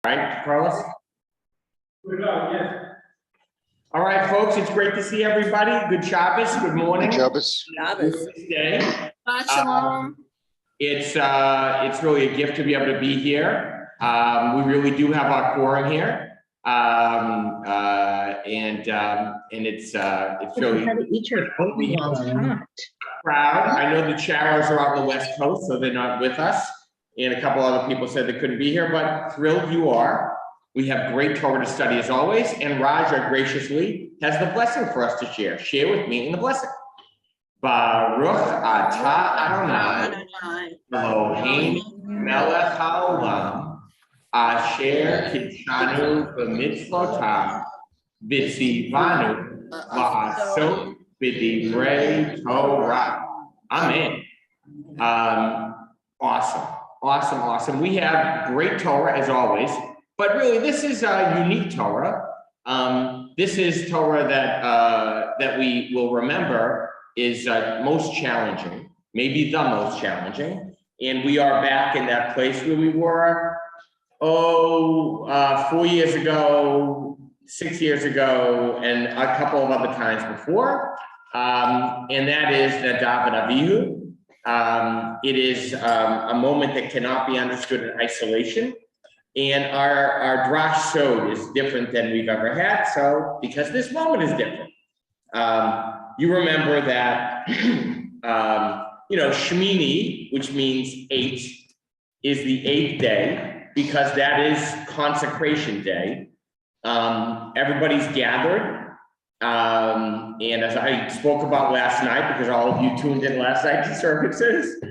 Right, Carlos? Yes. All right, folks, it's great to see everybody. Good Shabbos, good morning. Good Shabbos. Good day. Shalom. It's really a gift to be able to be here. We really do have our quorum here. And it's really proud. I know the Charros are on the West Coast, so they're not with us. And a couple other people said they couldn't be here, but thrilled you are. We have great Torah to study as always, and Raja graciously has the blessing for us to share. Share with me in the blessing. Baruch atah Adonai Eloheinu melech haolam asher kidshanu b'mitzvotav v'tzivanu la'asok b'divrei Torah. Amen. Awesome. We have great Torah as always. But really, this is a unique Torah. This is Torah that we will remember is most challenging, maybe the most challenging. And we are back in that place where we were, 4 years ago, 6 years ago, and a couple of other times before. And that is Nadav and Avihu. It is a moment that cannot be understood in isolation. And our drash sod is different than we've ever had. So, because this moment is different. You remember that, Shmini, which means 8, is the 8th day, because that is consecration day. Everybody's gathered. And as I spoke about last night, because all of you tuned in last night to services,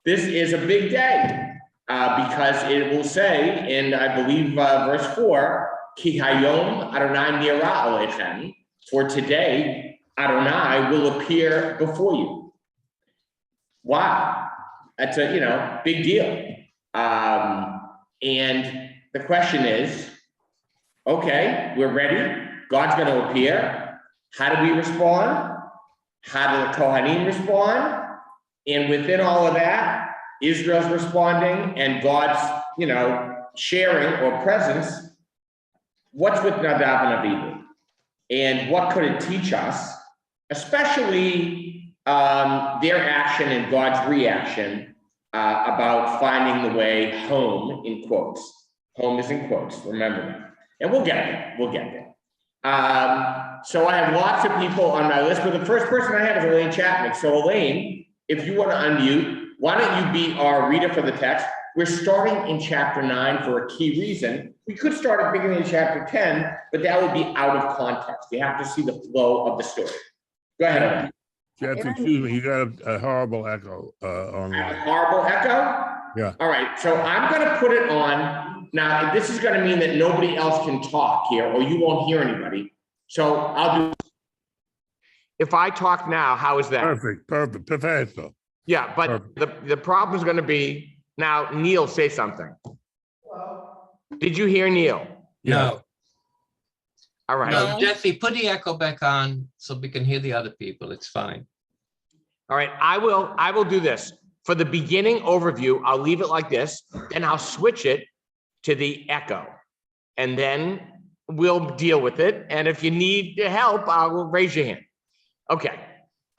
this is a big day. Because it will say, and I believe verse 4, Ki hayom Adonai nira aleichem, for today Adonai will appear before you. Wow, that's a big deal. And the question is, okay, we're ready. God's going to appear. How do we respond? How do the Kohanim respond? And within all of that, Israel's responding and God's, sharing or presence. What's with Nadav and Avihu? And what could it teach us? Especially their action and God's reaction about finding the way home, in quotes. Home is in quotes, remember that. And we'll get there. So I have lots of people on my list, but the first person I have is Elaine Chapman. So Elaine, if you want to unmute, why don't you be our reader for the text? We're starting in chapter 9 for a key reason. We could start at the beginning of chapter 10, but that would be out of context. You have to see the flow of the story. Go ahead, Elaine. Jeff, excuse me, you got a horrible echo online. Horrible echo? Yeah. All right, so I'm going to put it on. Now, this is going to mean that nobody else can talk here, or you won't hear anybody. So I'll do. If I talk now, how is that? Perfect. Yeah, but the problem is going to be, now, Neil, say something. Hello. Did you hear Neil? No. All right. No, Jeffy, put the echo back on so we can hear the other people. It's fine. All right, I will do this. For the beginning overview, I'll leave it like this, then I'll switch it to the echo. And then we'll deal with it. And if you need help, I will raise your hand. Okay.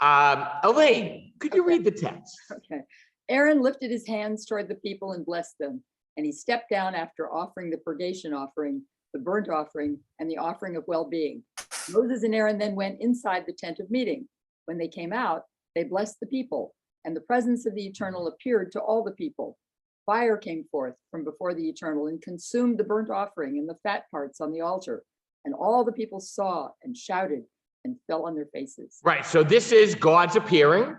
Elaine, could you read the text? Okay. Aaron lifted his hands toward the people and blessed them. And he stepped down after offering the purgation offering, the burnt offering, and the offering of well-being. Moses and Aaron then went inside the tent of meeting. When they came out, they blessed the people, and the presence of the Eternal appeared to all the people. Fire came forth from before the Eternal and consumed the burnt offering and the fat parts on the altar. And all the people saw and shouted and fell on their faces. Right, so this is God's appearing.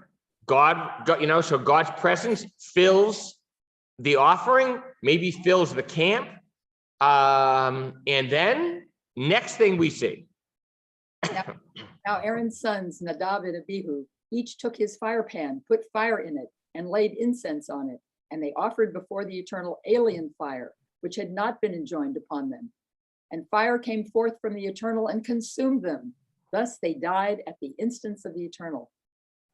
So God's presence fills the offering, maybe fills the camp. And then next thing we see. Now Aaron's sons, Nadab and Abihu, each took his fire pan, put fire in it, and laid incense on it. And they offered before the Eternal alien fire, which had not been enjoined upon them. And fire came forth from the Eternal and consumed them. Thus they died at the instance of the Eternal.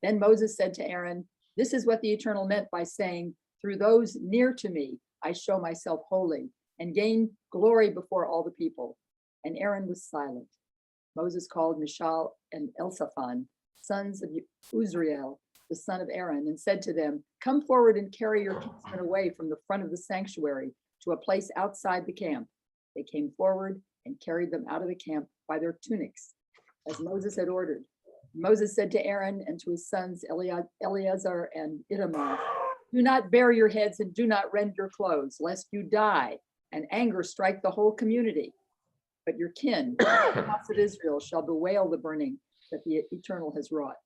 Then Moses said to Aaron, "This is what the Eternal meant by saying, through those near to me, I show myself holy. and gain glory before all the people. And Aaron was silent. Moses called Mishal and Elzaphan, sons of Uzriel, the son of Aaron, and said to them, "Come forward and carry your kinsmen away from the front of the sanctuary to a place outside the camp." They came forward and carried them out of the camp by their tunics, as Moses had ordered. Moses said to Aaron and to his sons Eleazar and Ithamar, "Do not bare your heads and do not rend your clothes, lest you die and anger strike the whole community. But your kin, the house of Israel, shall bewail the burning that the Eternal has wrought.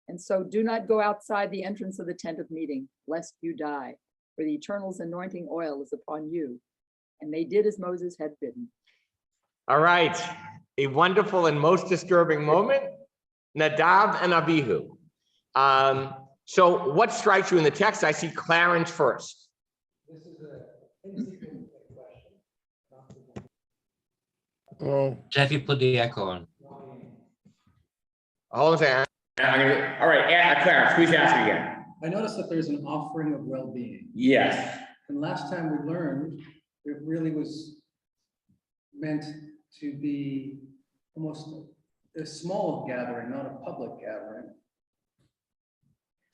And so do not go outside the entrance of the tent of meeting, lest you die, for the Eternal's anointing oil is upon you." And they did as Moses had bidden. All right, a wonderful and most disturbing moment, Nadav and Abihu. So what strikes you in the text? I see Clarence first. This is a insignificant question. Oh, Jeff, you put the echo on. Hold on a second. All right, Clarence, please ask it again. I noticed that there's an offering of well-being. Yes, And last time we learned, it really was meant to be almost a small gathering, not a public gathering.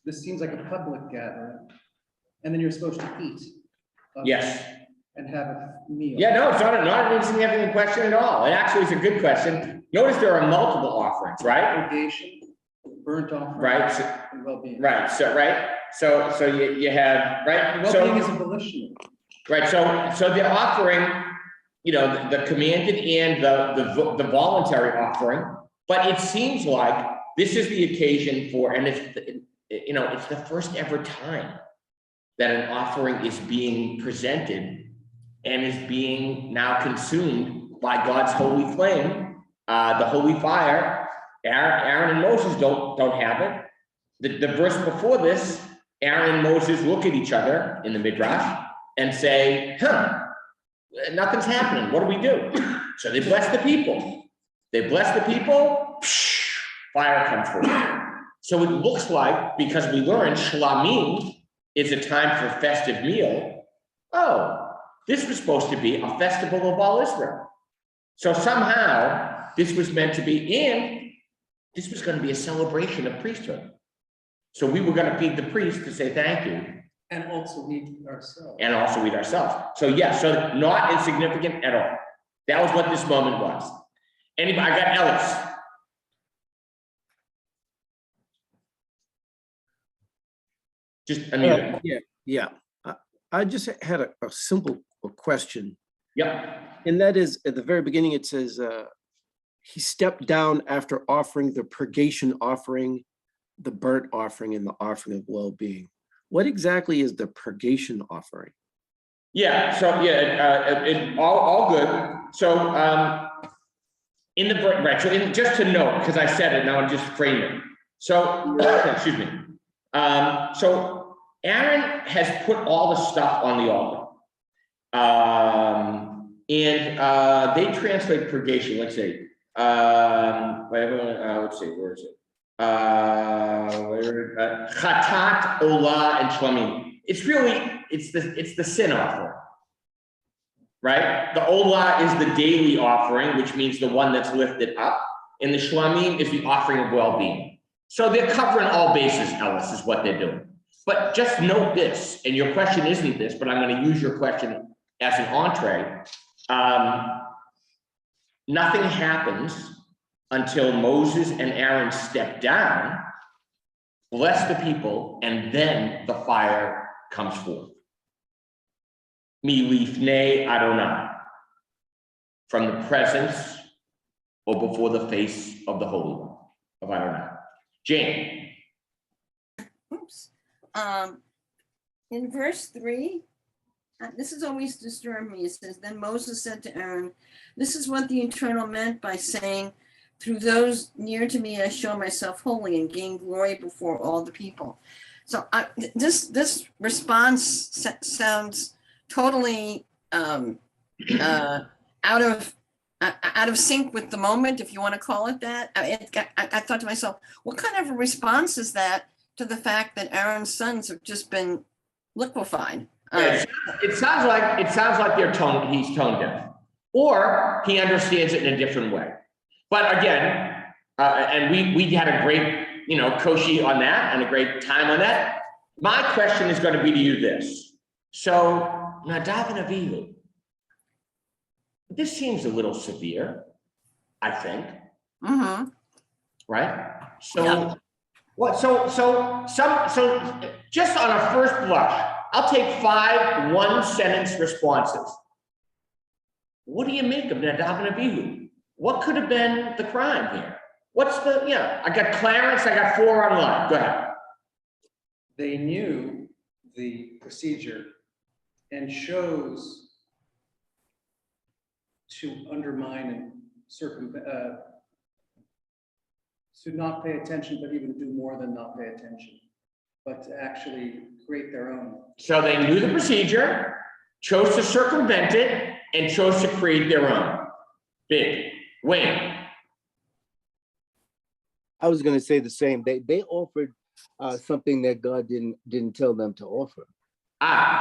This seems like a public gathering. And then you're supposed to eat. yes. And have a meal. Yeah, no, it's not an insignificant question at all. It actually is a good question. Notice there are multiple offerings, right? Purgation, burnt offering. Right, so- And well-being. Right, so you have, right? Well-being is So, a volitional. right, so the offering, the commanded and the voluntary offering, but it seems like this is the occasion for, and it's the first ever time that an offering is being presented and is being now consumed by God's holy flame, the holy fire. Aaron and Moses don't have it. The verse before this, Aaron and Moses look at each other in the Midrash and say, nothing's happening. What do we do? So they bless the people. Fire comes forth. So it looks like, because we learned Shlamim is a time for festive meal. Oh, this was supposed to be a festival of all Israel. So somehow this was meant to be, and this was going to be a celebration of priesthood. So we were going to feed the priest to say thank you. And also eat ourselves. And also eat ourselves. So yes, so not insignificant at all. That was what this moment was. Anybody? I got Ellis. Just unmute it. Yeah. I just had a simple question, Yep. and that is at the very beginning, it says, he stepped down after offering the purgation offering, the burnt offering, and the offering of well-being. What exactly is the purgation offering? Yeah, so all good. So in the right, so just to note, because I said it, now I'm just framing it. So excuse me. So Aaron has put all the stuff on the altar. And they translate purgation. Let's see. Let's see, where is it? Chatat, Olah, and Shlamim. It's really, it's the sin offering, right? The Olah is the daily offering, which means the one that's lifted up, and the Shlamim is the offering of well-being. So they're covering all bases, Ellis, is what they're doing. But just note this, and your question isn't this, but I'm going to use your question as an entree. Nothing happens until Moses and Aaron step down, bless the people, and then the fire comes forth. Milifnei Adonai, from the presence or before the face of the Holy One of Adonai. Jane. Oops. In verse 3, this has always disturbed me. It says, "Then Moses said to Aaron, this is what the Eternal meant by saying, through those near to me, I show myself holy and gain glory before all the people." So this response sounds totally out of sync with the moment, if you want to call it that. I thought to myself, what kind of a response is that to the fact that Aaron's sons have just been liquefied? It sounds like he's tone deaf, or he understands it in a different way. But again, and we had a great, Koshi on that and a great time on that. My question is going to be to you this. So Nadav and Avihu, this seems a little severe, I think. Mhm. Right? So what, so just on a first blush, I'll take 5 1-sentence responses. What do you make of Nadav and Abihu? What could have been the crime here? What's the, I got Clarence, I got 4 online. Go ahead. They knew the procedure and chose to undermine and to not pay attention, but even do more than not pay attention, but to actually create their own. So they knew the procedure, chose to circumvent it, and chose to create their own. Big. Wayne. I was going to say the same. They offered something that God didn't tell them to offer.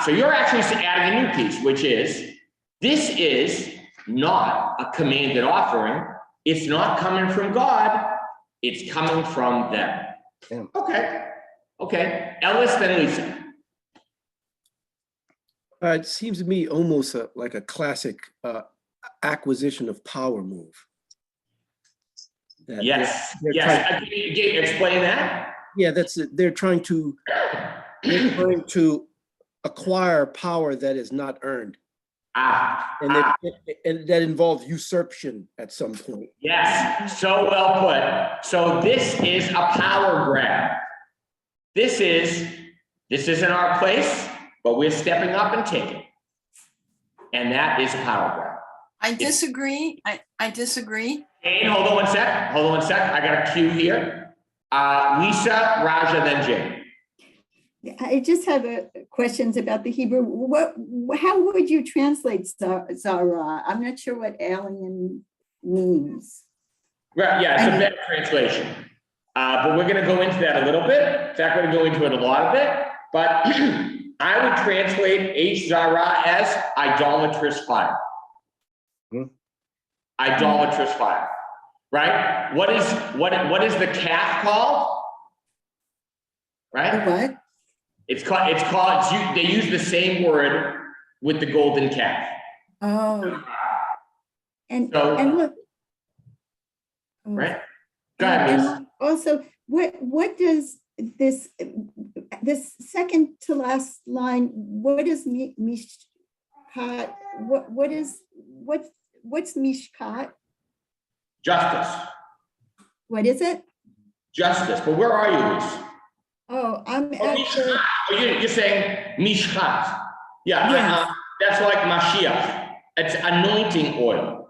So you're actually adding a new piece, which is, this is not a commanded offering. It's not coming from God. It's coming from them. Yeah. Okay. Ellis, then Lisa. It seems to me almost like a classic acquisition of power move. That Yes. they're Yes. trying- Explain that. Yeah, that's it. They're trying to acquire power that is not earned. And that involves usurpation at some point. Yes, so well put. So this is a power grab. This isn't our place, but we're stepping up and taking. And that is a power grab. I disagree. I disagree. Jane, hold on one sec. I got a cue here. Lisa, Raja, then Jane. I just have questions about the Hebrew. How would you translate Zara? I'm not sure what alien means. Right, yeah, it's a better translation. But we're gonna go into that a little bit. In fact, we're gonna go into it a lot of it. But I would translate H Zara as idolatrous fire. Idolatrous fire, right? What is the calf called? Right? What? It's called, they use the same word with the golden calf. Oh. And So- look. Oh. Right? Go ahead, Liz. And also, what does this second to last line, what is mishkat? What's mishkat? Justice. What is it? Justice. But where are you, Liz? Oh, I'm Oh, at mishkat. the, You're saying mishkat. Yeah, Yes. that's like Mashiach. It's anointing oil.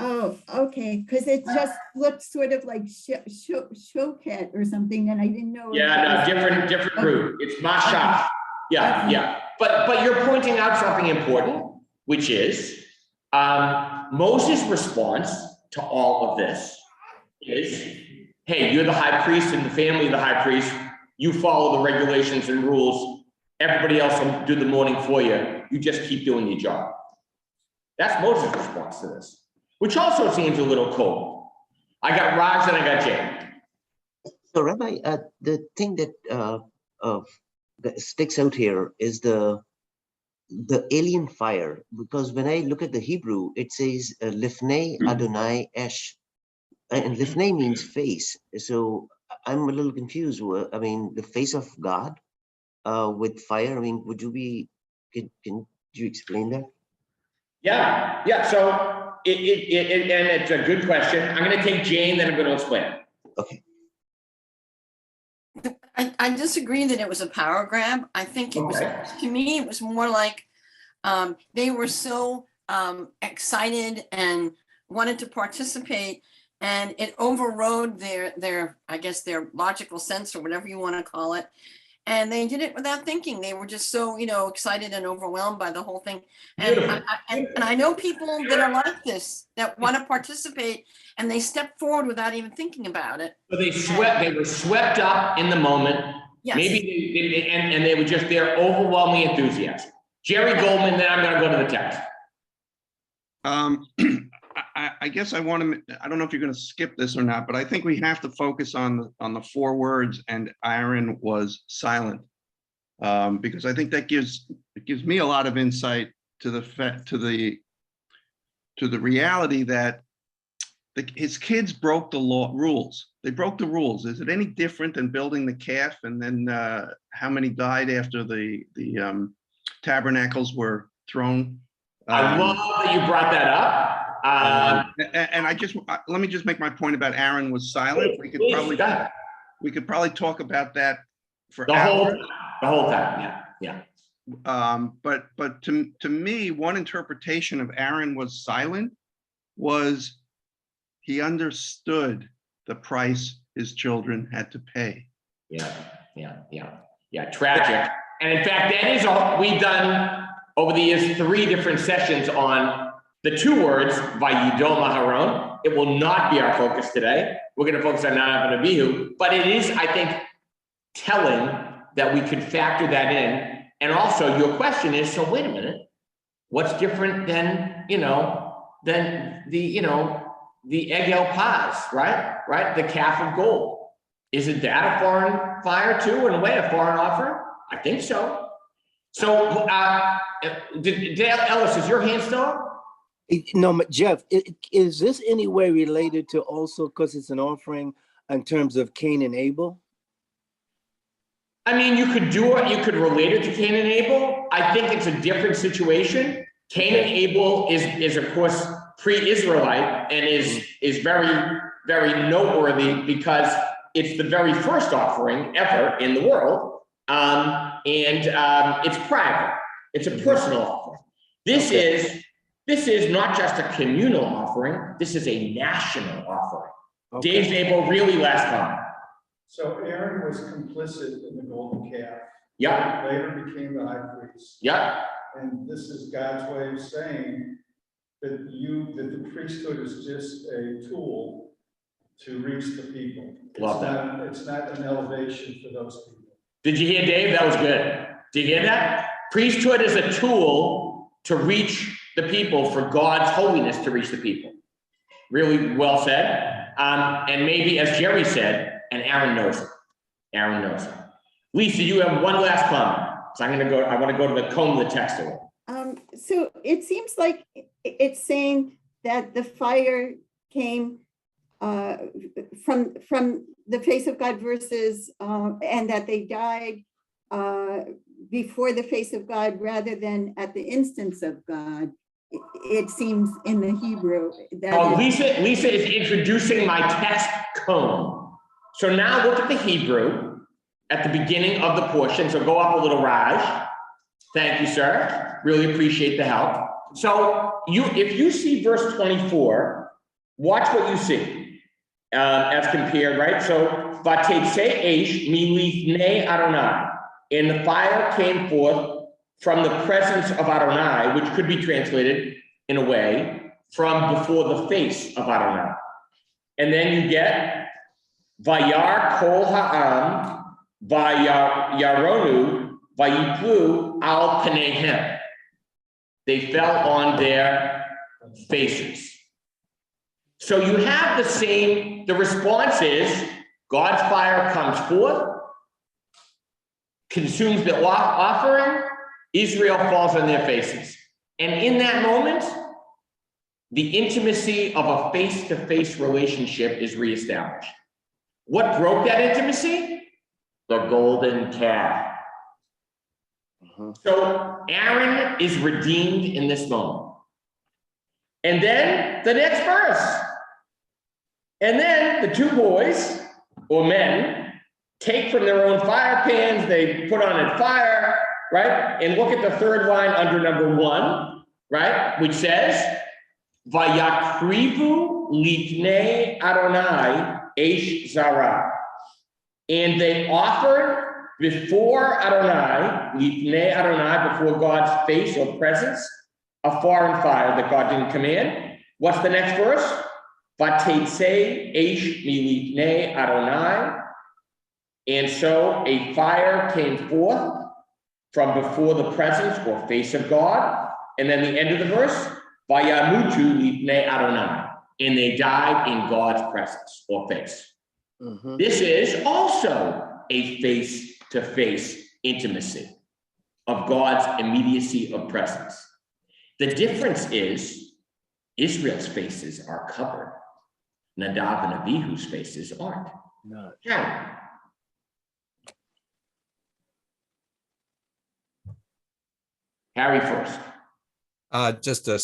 oh, okay, because it just looks sort of like shoket or something, and I didn't know. if Yeah, it no, was- different root. It's Mashach. Yeah, Okay. yeah. But you're pointing out something important, which is Moses' response to all of this is, hey, you're the high priest and the family of the high priest. You follow the regulations and rules. Everybody else will do the mourning for you. You just keep doing your job. That's Moses' response to this, which also seems a little cold. I got Raj and I got Jay. So Rabbi, the thing that sticks out here is the alien fire, because when I look at the Hebrew, it says Lifnei Adonai Esh, and Lifnei means face. So I'm a little confused. I mean, the face of God with fire. I mean, can you explain that? Yeah. So and it's a good question. I'm going to take Jane, then I'm going to explain it. Okay. I disagree that it was a power grab. I think it was, Okay. to me, it was more like they were so excited and wanted to participate, and it overrode their I guess their logical sense or whatever you want to call it. And they did it without thinking. They were just so, excited and overwhelmed by the whole thing. And Beautiful. and I know people that are like this, that want to participate, and they step forward without even thinking about it. So they were swept up in the moment Yes. Maybe, and they were just their overwhelming enthusiasm. Jerry Goldman, then I'm gonna go to the text. I guess I want to, I don't know if you're going to skip this or not, but I think we have to focus on the 4 words, and Aaron was silent. Because I think that gives me a lot of insight to the reality that his kids broke the rules. They broke the rules. Is it any different than building the calf and then how many died after the tabernacles were thrown? I love that you brought that up. And let me just make my point about Aaron was silent. We could probably talk about that for the hours. whole time. Yeah. But to me, one interpretation of Aaron was silent was he understood the price his children had to pay. Yeah. Tragic. And in fact, that is all we've done over the years, 3 different sessions on the 2 words, Vayidom Aharon. It will not be our focus today. We're going to focus on Nadav and Abihu, but it is, I think, telling that we could factor that in. And also your question is, so wait a minute, what's different than, than the Egel Paz, right? The calf of gold. Isn't that a foreign fire too, in a way, a foreign offering? I think so. So, Dale Ellis, is your hand still up? No, but Jeff, is this any way related to also, because it's an offering in terms of Cain and Abel? I mean, you could do it, you could relate it to Cain and Abel. I think it's a different situation. Cain and Abel is of course pre-Israelite and is very, very noteworthy because it's the very first offering ever in the world. It's private. It's a personal offering. This is not just a communal offering. This is a national offering. Okay. Dave's Abel, really last comment. So Aaron was complicit in the golden calf. Yeah. Later became the high priest. Yeah. And this is God's way of saying that the priesthood is just a tool to reach the people. Love that. It's not an elevation for those people. Did you hear Dave? That was good. Did you hear that? Priesthood is a tool to reach the people, for God's holiness to reach the people. Really well said. And maybe, as Jerry said, and Aaron knows it. Aaron knows it. Lisa, you have one last comment. So I want to go to the comb of the text away. So it seems like it's saying that the fire came from the face of God versus, and that they died before the face of God rather than at the instance of God. It seems in the Hebrew. Lisa is introducing my text comb. So now look at the Hebrew at the beginning of the portion. So go up a little, Raj. Thank you, sir. Really appreciate the help. So if you see verse 24, watch what you see as compared, right? So Vatetse Eish milifnei Adonai, and the fire came forth from the presence of Adonai, which could be translated in a way from before the face of Adonai. And then you get Vayar Kol Ha'am Vayaronu Vayiplu Al Panehem. They fell on their faces. So you have the response is God's fire comes forth, consumes the offering, Israel falls on their faces. And in that moment, the intimacy of a face-to-face relationship is reestablished. What broke that intimacy? The golden calf. So Aaron is redeemed in this moment. And then the next verse. And then the 2 boys, or men, take from their own fire pans, they put on a fire, right? And look at the 3rd line under number 1, right? Which says, Vayakrivu lifnei Adonai eish zara. And they offered before Adonai, lifnei Adonai, before God's face or presence, a foreign fire that God didn't command. What's the next verse? Vatetse eish milifnei Adonai. And so a fire came forth from before the presence or face of God. And then the end of the verse, Vayamutu lifnei Adonai, and they died in God's presence or face. Mhm. This is also a face-to-face intimacy of God's immediacy of presence. The difference is Israel's faces are covered. Nadav and Abihu's faces aren't. No. How? Harry first. Just a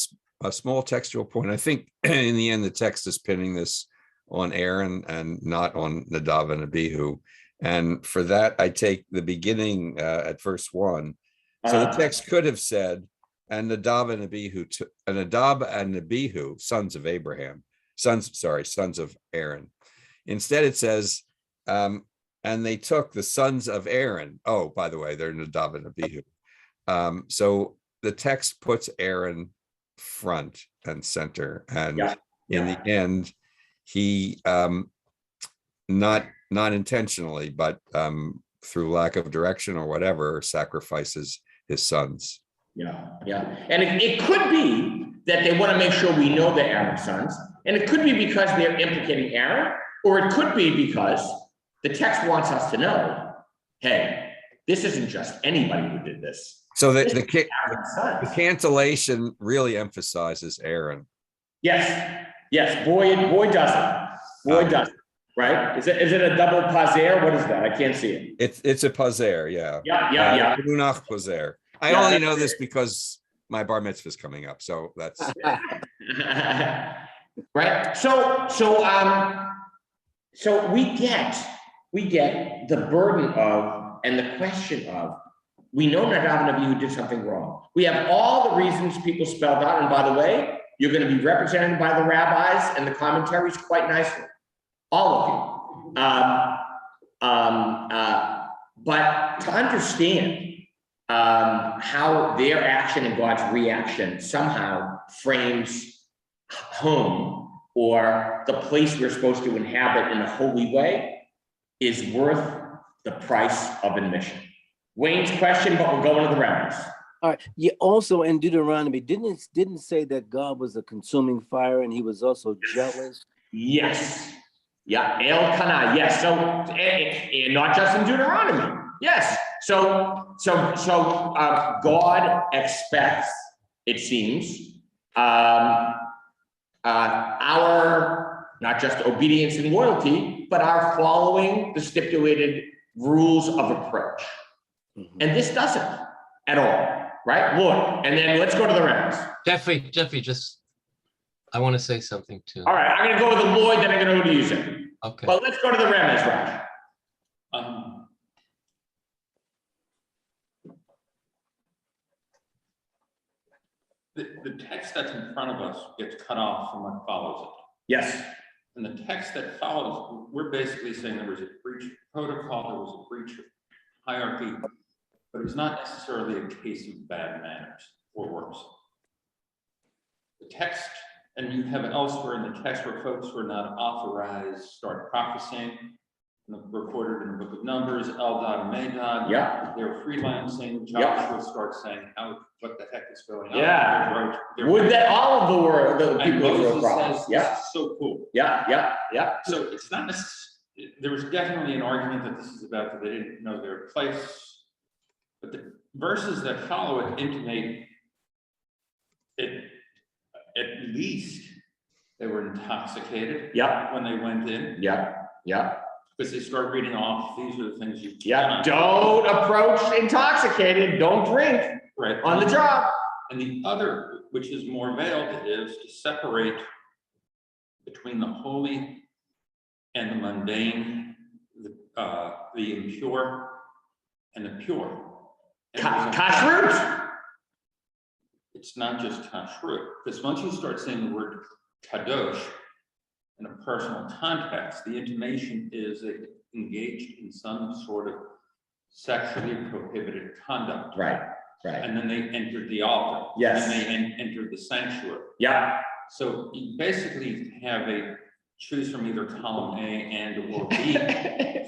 small textual point. I think in the end, the text is pinning this on Aaron and not on Nadav and Abihu. And for that, I take the beginning at verse 1. So the text could have said, and Nadab and Abihu, sons of Abraham, sons of Aaron. Instead, it says, and they took the sons of Aaron. Oh, by the way, they're Nadab and Abihu. So the text puts Aaron front and center, and in the end, he not intentionally, but through lack of direction or whatever, sacrifices his sons. And it could be that they want to make sure we know they're Aaron's sons, and it could be because they're implicating Aaron, or it could be because the text wants us to know, hey, this isn't just anybody who did this. So the cantillation really emphasizes Aaron. Yes, boy does it, right? Is it a double pazer? What is that? I can't see it. It's a pazer, yeah. Yeah. Munach pazer. I only know this because my bar mitzvah is coming up, so that's right. So we get the burden of and the question of, we know Nadav and Abihu did something wrong. We have all the reasons people spelled out, and by the way, you're going to be represented by the rabbis and the commentaries quite nicely, all of you. But to understand how their action and God's reaction somehow frames home or the place we're supposed to inhabit in a holy way is worth the price of admission. Wayne's question, but we're going to the rabbis. All right. Yeah. Also in Deuteronomy, didn't say that God was a consuming fire and he was also jealous. Yes. Yeah. El Kanai. Yes. So, and not just in Deuteronomy. Yes. So God expects, it seems, our not just obedience and loyalty, but our following the stipulated rules of approach. Mm-hmm. And this doesn't at all, right? Lord, and then let's go to the rabbis. Jeffrey, I want to say something too. All right, I'm going to go with the Lloyd, then I'm going to go to you, sir. Okay. But let's go to the rabbis, Raj. The text that's in front of us gets cut off from what follows it. Yes. And the text that follows, we're basically saying there was a breach of protocol, there was a breach of hierarchy, but it was not necessarily a case of bad manners or worse. The text, and you have it elsewhere in the text where folks were not authorized start prophesying, recorded in the book of Numbers, Eldad and Medad. Yeah. They're freelancing. Yeah. Joshua starts saying, what the heck is going on? Yeah. They're Would that all of the world, the and people who were Moses prophets? says, Yeah. this is so cool. Yeah. So it's not necessarily, there was definitely an argument that this is about that they didn't know their place. But the verses that follow it intimate it, at least they were intoxicated. Yeah. When they went in. Yeah. Because they start reading off, these are the things you Yeah. Don't approach intoxicated. Don't drink. Right. On the job. And the other, which is more veiled, is to separate between the holy and the mundane, the impure and the pure. Kashrut. It's not just kashrut, because once you start saying the word kadosh in a personal context, the intimation is they engaged in some sort of sexually prohibited conduct. Right. And then they entered the altar. Yes. And they entered the sanctuary. Yeah. So you basically have a choose from either column A and or B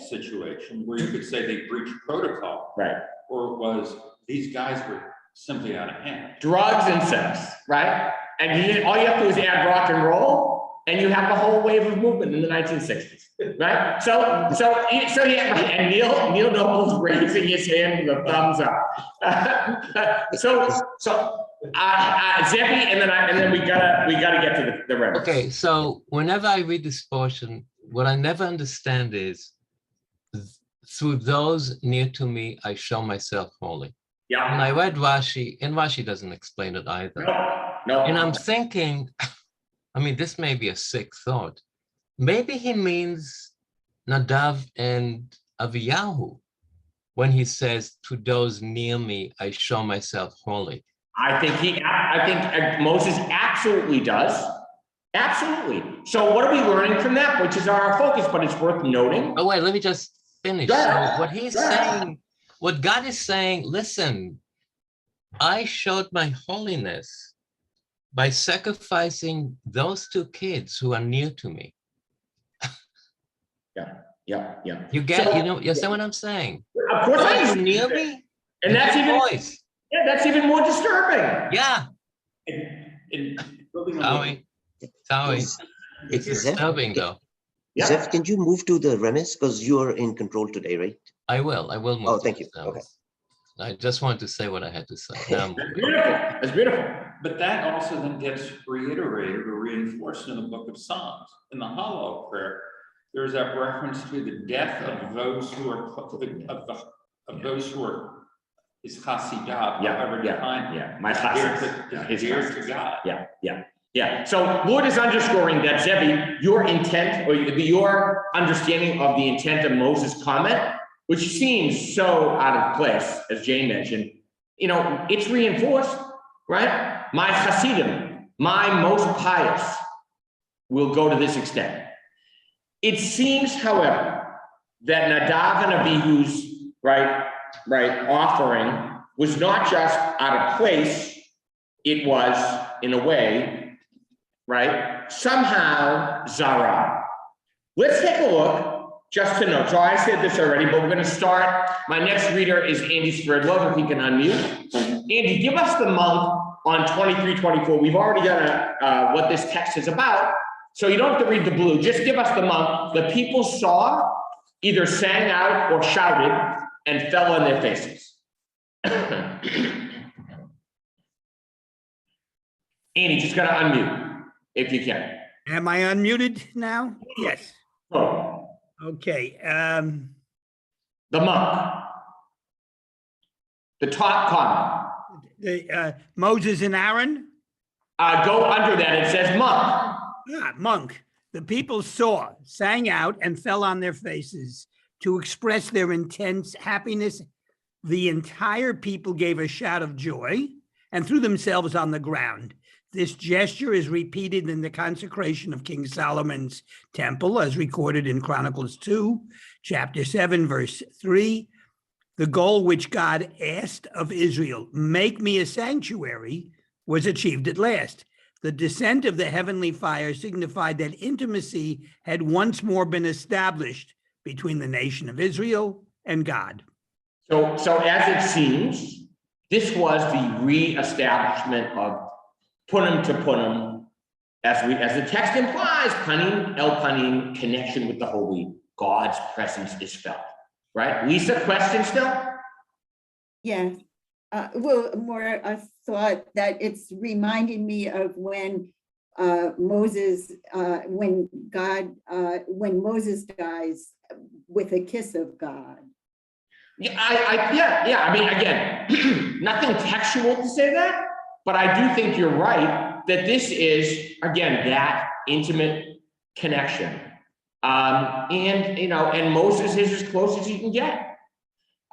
situation where you could say they breached protocol. Right. Or it was, these guys were simply out of hand. Drugs and sex, right? And all you have to do is add rock and roll, and you have the whole wave of movement in the 1960s, right? So yeah, right. And Neil Noble's raising his hand with a thumbs up. Zebby, and then we gotta get to the rest. Okay, so whenever I read this portion, what I never understand is, through those near to me, I show myself holy. Yeah. And I read Rashi, and Rashi doesn't explain it either. No. And I'm thinking, I mean, this may be a sick thought. Maybe he means Nadav and Aviyahu when he says, to those near me, I show myself holy. I think Moses absolutely does. Absolutely. So what are we learning from that? Which is our focus, but it's worth noting. Oh, wait, let me just finish. Yeah. So what he's saying, what God is saying, listen, I showed my holiness by sacrificing those two kids who are near to me. Yeah. You get, you see what I'm saying? Of course I Those understand. near me, And that's even, voice. yeah, that's even more disturbing. Yeah. Building on Sorry. Is- It's disturbing though. Yeah. Zeph, can you move to the Remes? Because you're in control today, right? I will move. Oh, to thank you. this now. Okay. I just wanted to say what I had to say. Now I'm That's beautiful. That's beautiful. But that also then gets reiterated or reinforced in the book of Psalms. In the Hollow prayer, there's that reference to the death of those who are of those who are is Hasidah, however defined. Yeah. My dear to God. Yeah. So Lord is underscoring that, Zebby, your intent or your understanding of the intent of Moses' comment, which seems so out of place, as Jane mentioned, it's reinforced, right? My Hasidim, my most pious, will go to this extent. It seems, however, that Nadav and Abihu's offering was not just out of place, it was, in a way, right, somehow Zara. Let's take a look, just to note. So I said this already, but we're going to start. My next reader is Andy Sverdlov, if he can unmute. Andy, give us the month on 23-24. We've already got what this text is about, so you don't have to read the blue. Just give us the month. The people saw, either sang out or shouted, and fell on their faces. Andy, just gotta unmute, if you can. Am I unmuted now? Yes. Oh, Okay. the monk. The top comment. Moses and Aaron? Go under that, it says monk. Yeah, monk. The people saw, sang out, and fell on their faces to express their intense happiness. The entire people gave a shout of joy and threw themselves on the ground. This gesture is repeated in the consecration of King Solomon's temple, as recorded in Chronicles 2, chapter 7, verse 3. The goal which God asked of Israel, make me a sanctuary, was achieved at last. The descent of the heavenly fire signified that intimacy had once more been established between the nation of Israel and God. So as it seems, this was the reestablishment of punim to punim, as the text implies, panim el panim, connection with the holy, God's presence is felt, right? Lisa, question still? Yeah, well, more a thought that it's reminding me of when Moses dies with a kiss of God. Yeah, I mean, again, nothing textual to say that, but I do think you're right that this is, again, that intimate connection. And Moses is as close as he can get.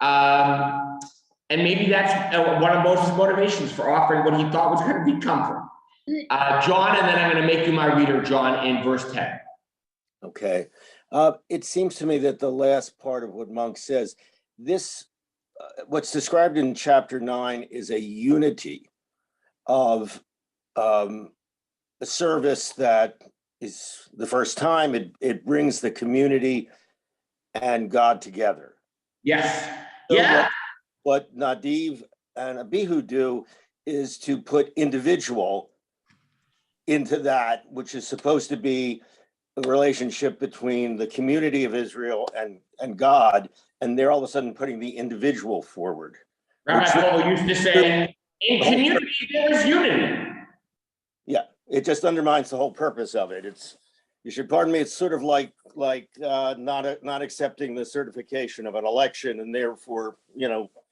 And maybe that's one of Moses' motivations for offering what he thought was going to be comfort. John, and then I'm going to make you my reader, John, in verse 10. Okay. It seems to me that the last part of what Monk says, this, what's described in chapter 9 is a unity of a service that is the first time it brings the community and God together. Yes. So Yeah. what Nadav and Abihu do is to put individual into that, which is supposed to be a relationship between the community of Israel and God, and they're all of a sudden putting the individual forward. Rabbi Cole used to say, in community, there is unity. Yeah, it just undermines the whole purpose of it. It's, you should pardon me, it's sort of like not accepting the certification of an election and therefore,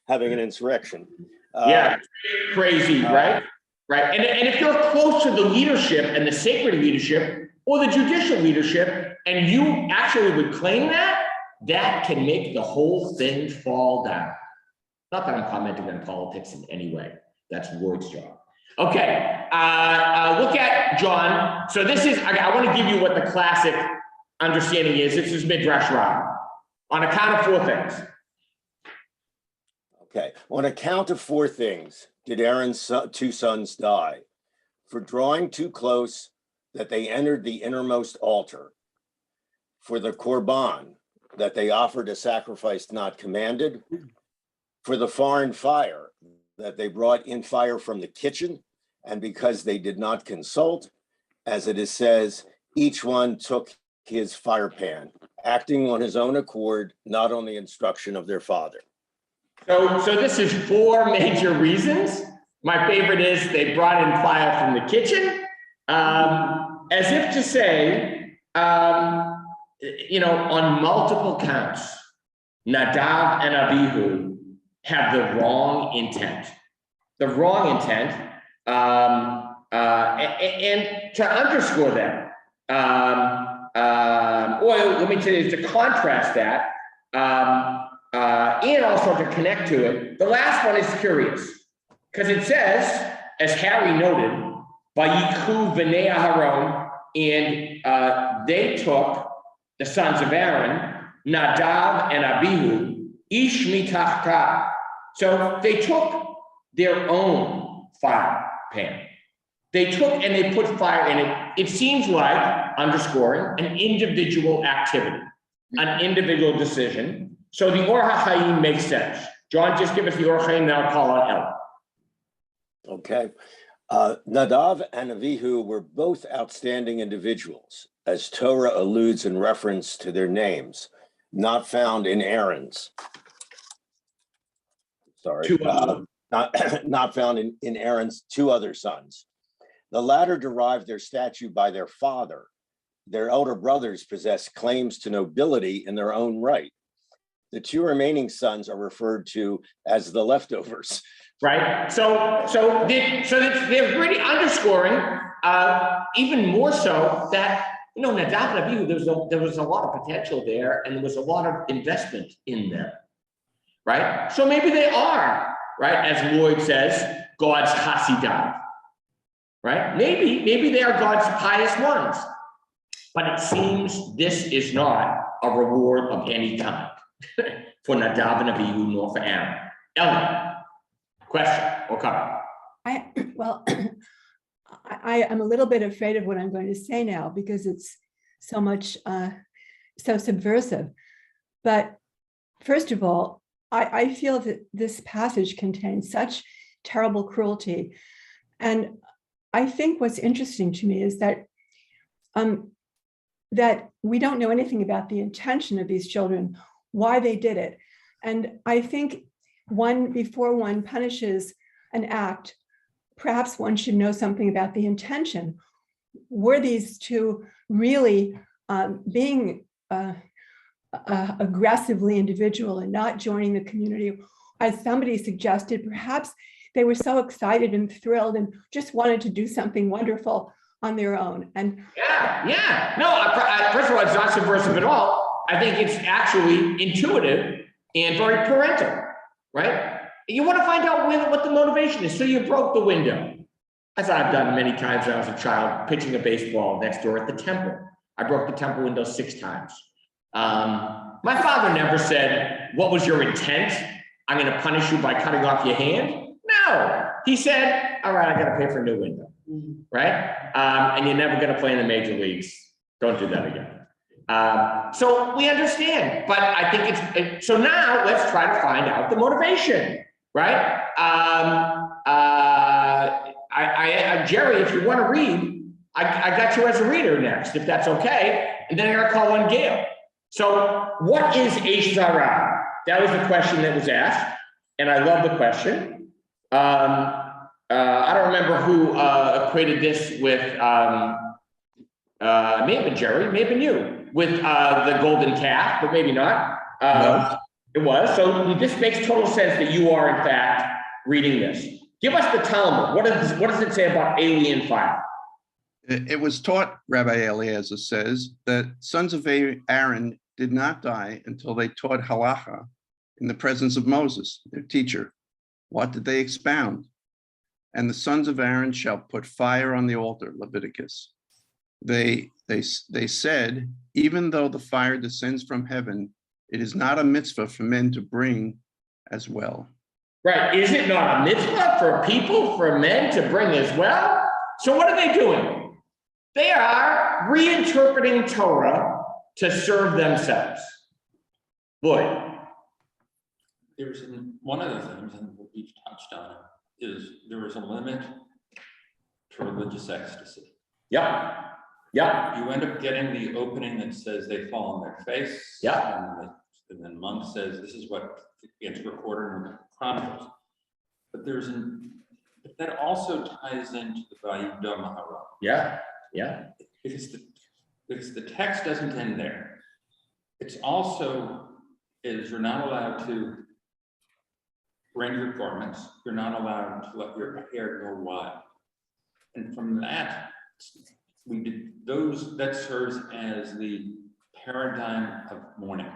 having an insurrection. Yeah, crazy, right? Right. And if you're close to the leadership and the sacred leadership or the judicial leadership, and you actually would claim that, that can make the whole thing fall down. Not that I'm commenting on politics in any way. That's Ward's job. Okay, look at John. So this is, I want to give you what the classic understanding is. This is Midrash Rabbah. On account of 4 things. Okay, on account of 4 things did Aaron's 2 sons die: for drawing too close, that they entered the innermost altar; for the korban, that they offered a sacrifice not commanded; for the foreign fire, that they brought in fire from the kitchen; and because they did not consult, as it is says, each one took his fire pan, acting on his own accord, not on the instruction of their father. So this is 4 major reasons. My favorite is they brought in fire from the kitchen, as if to say, on multiple counts, Nadav and Abihu have the wrong intent. The wrong intent, and to underscore that, let me tell you, to contrast that, and also to connect to it, the last one is curious, because it says, as Harry noted, Vayikhu v'nei Aharon, and they took the sons of Aaron, Nadav and Abihu, ish mitachta. So they took their own fire pan. They took and they put fire in it. It seems like, underscoring, an individual activity, an individual decision. So the Or HaChaim makes sense. John, just give us the Or HaChaim, then I'll call on Ellen. Okay. Nadav and Abihu were both outstanding individuals, as Torah alludes in reference to their names, not found in Aaron's. Sorry, not found in Aaron's 2 other sons. The latter derived their statue by their father. Their elder brothers possessed claims to nobility in their own right. The 2 remaining sons are referred to as the leftovers. Right. So they're really underscoring, even more so, that Nadav and Abihu, there was a lot of potential there, and there was a lot of investment in them. Right. So maybe they are, right, as Lloyd says, God's Hasidim. Right. Maybe they are God's pious ones, but it seems this is not a reward of any kind for Nadav and Abihu nor for Aaron. Ellen. Question or comment? I am a little bit afraid of what I'm going to say now because it's so much, so subversive. But first of all, I feel that this passage contains such terrible cruelty. And I think what's interesting to me is that that we don't know anything about the intention of these children, why they did it. And I think before one punishes an act, perhaps one should know something about the intention. Were these 2 really being aggressively individual and not joining the community? As somebody suggested, perhaps they were so excited and thrilled and just wanted to do something wonderful on their own. And first of all, it's not subversive at all. I think it's actually intuitive and very parental. Right? You want to find out what the motivation is. So you broke the window. As I've done many times when I was a child, pitching a baseball next door at the temple. I broke the temple window 6 times. My father never said, what was your intent? I'm going to punish you by cutting off your hand. No, he said, all right, I got to pay for a new window. right? And you're never gonna play in the major leagues. Don't do that again. So we understand, but I think so now let's try to find out the motivation, right? Jerry, if you want to read, I got you as a reader next, if that's okay, and then I'm gonna call on Gail. So what is Chevrah? That was the question that was asked, and I love the question. I don't remember who equated this with, may have been Jerry, may have been you, with the golden calf, but maybe not. It was. So this makes total sense that you are, in fact, reading this. Give us the Talmud. What does it say about alien fire? It was taught, Rabbi Eliezer says, that sons of Aaron did not die until they taught halacha in the presence of Moses, their teacher. What did they expound? And the sons of Aaron shall put fire on the altar, Leviticus. They said, even though the fire descends from heaven, it is not a mitzvah for men to bring as well. Right, is it not a mitzvah for people, for men to bring as well? So what are they doing? They are reinterpreting Torah to serve themselves. Boy. There's one of the things, and what we've touched on, is there is a limit to religious ecstasy. Yep. Yep. You end up getting the opening that says they fall on their face. Yeah. And then Monk says this is what gets recorded in the Chronicles. But but that also ties into the Vayuda Mahara. Yeah. Yeah. Because the text doesn't end there. It's also you're not allowed to rend your garments. You're not allowed to let your hair go wild. And from that, that serves as the paradigm of mourning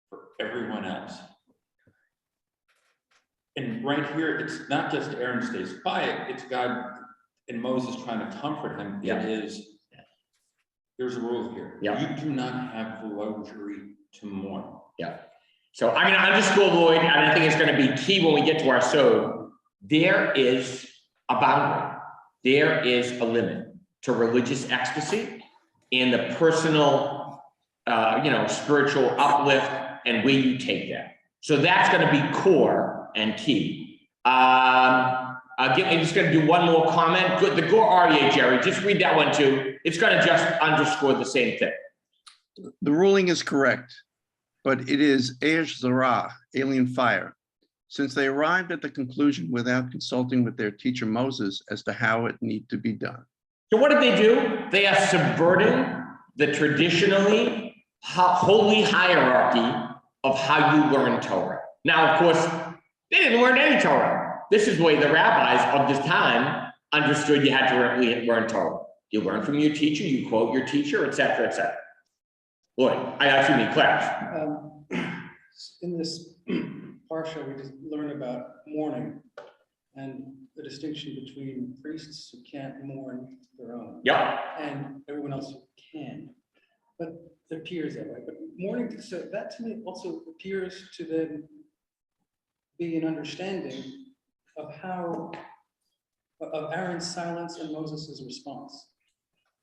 for everyone else. And right here, it's not just Aaron stays quiet, it's God and Moses trying to comfort him. Yeah. There's a rule here. Yeah. You do not have the luxury to mourn. Yeah. So I'm going to underscore, Lloyd, and I think it's going to be key when we get to our sod. There is a boundary. There is a limit to religious ecstasy and the personal, spiritual uplift and where you take that. So that's going to be core and key. I'm just going to do one more comment. Good, the Gur Aryeh, Jerry, just read that one too. It's going to just underscore the same thing. The ruling is correct, but it is Chevrah, alien fire, since they arrived at the conclusion without consulting with their teacher Moses as to how it need to be done. So what did they do? They are subverting the traditionally holy hierarchy of how you learn Torah. Now, of course, they didn't learn any Torah. This is the way the rabbis of this time understood you had to learn Torah. You learn from your teacher, you quote your teacher, et cetera, et cetera. Lloyd, I actually mean Clash. In this parsha, we just learn about mourning and the distinction between priests who can't mourn their own. Yep. And everyone else who can. But it appears that way. But mourning, so that to me also appears to then be an understanding of Aaron's silence and Moses's response.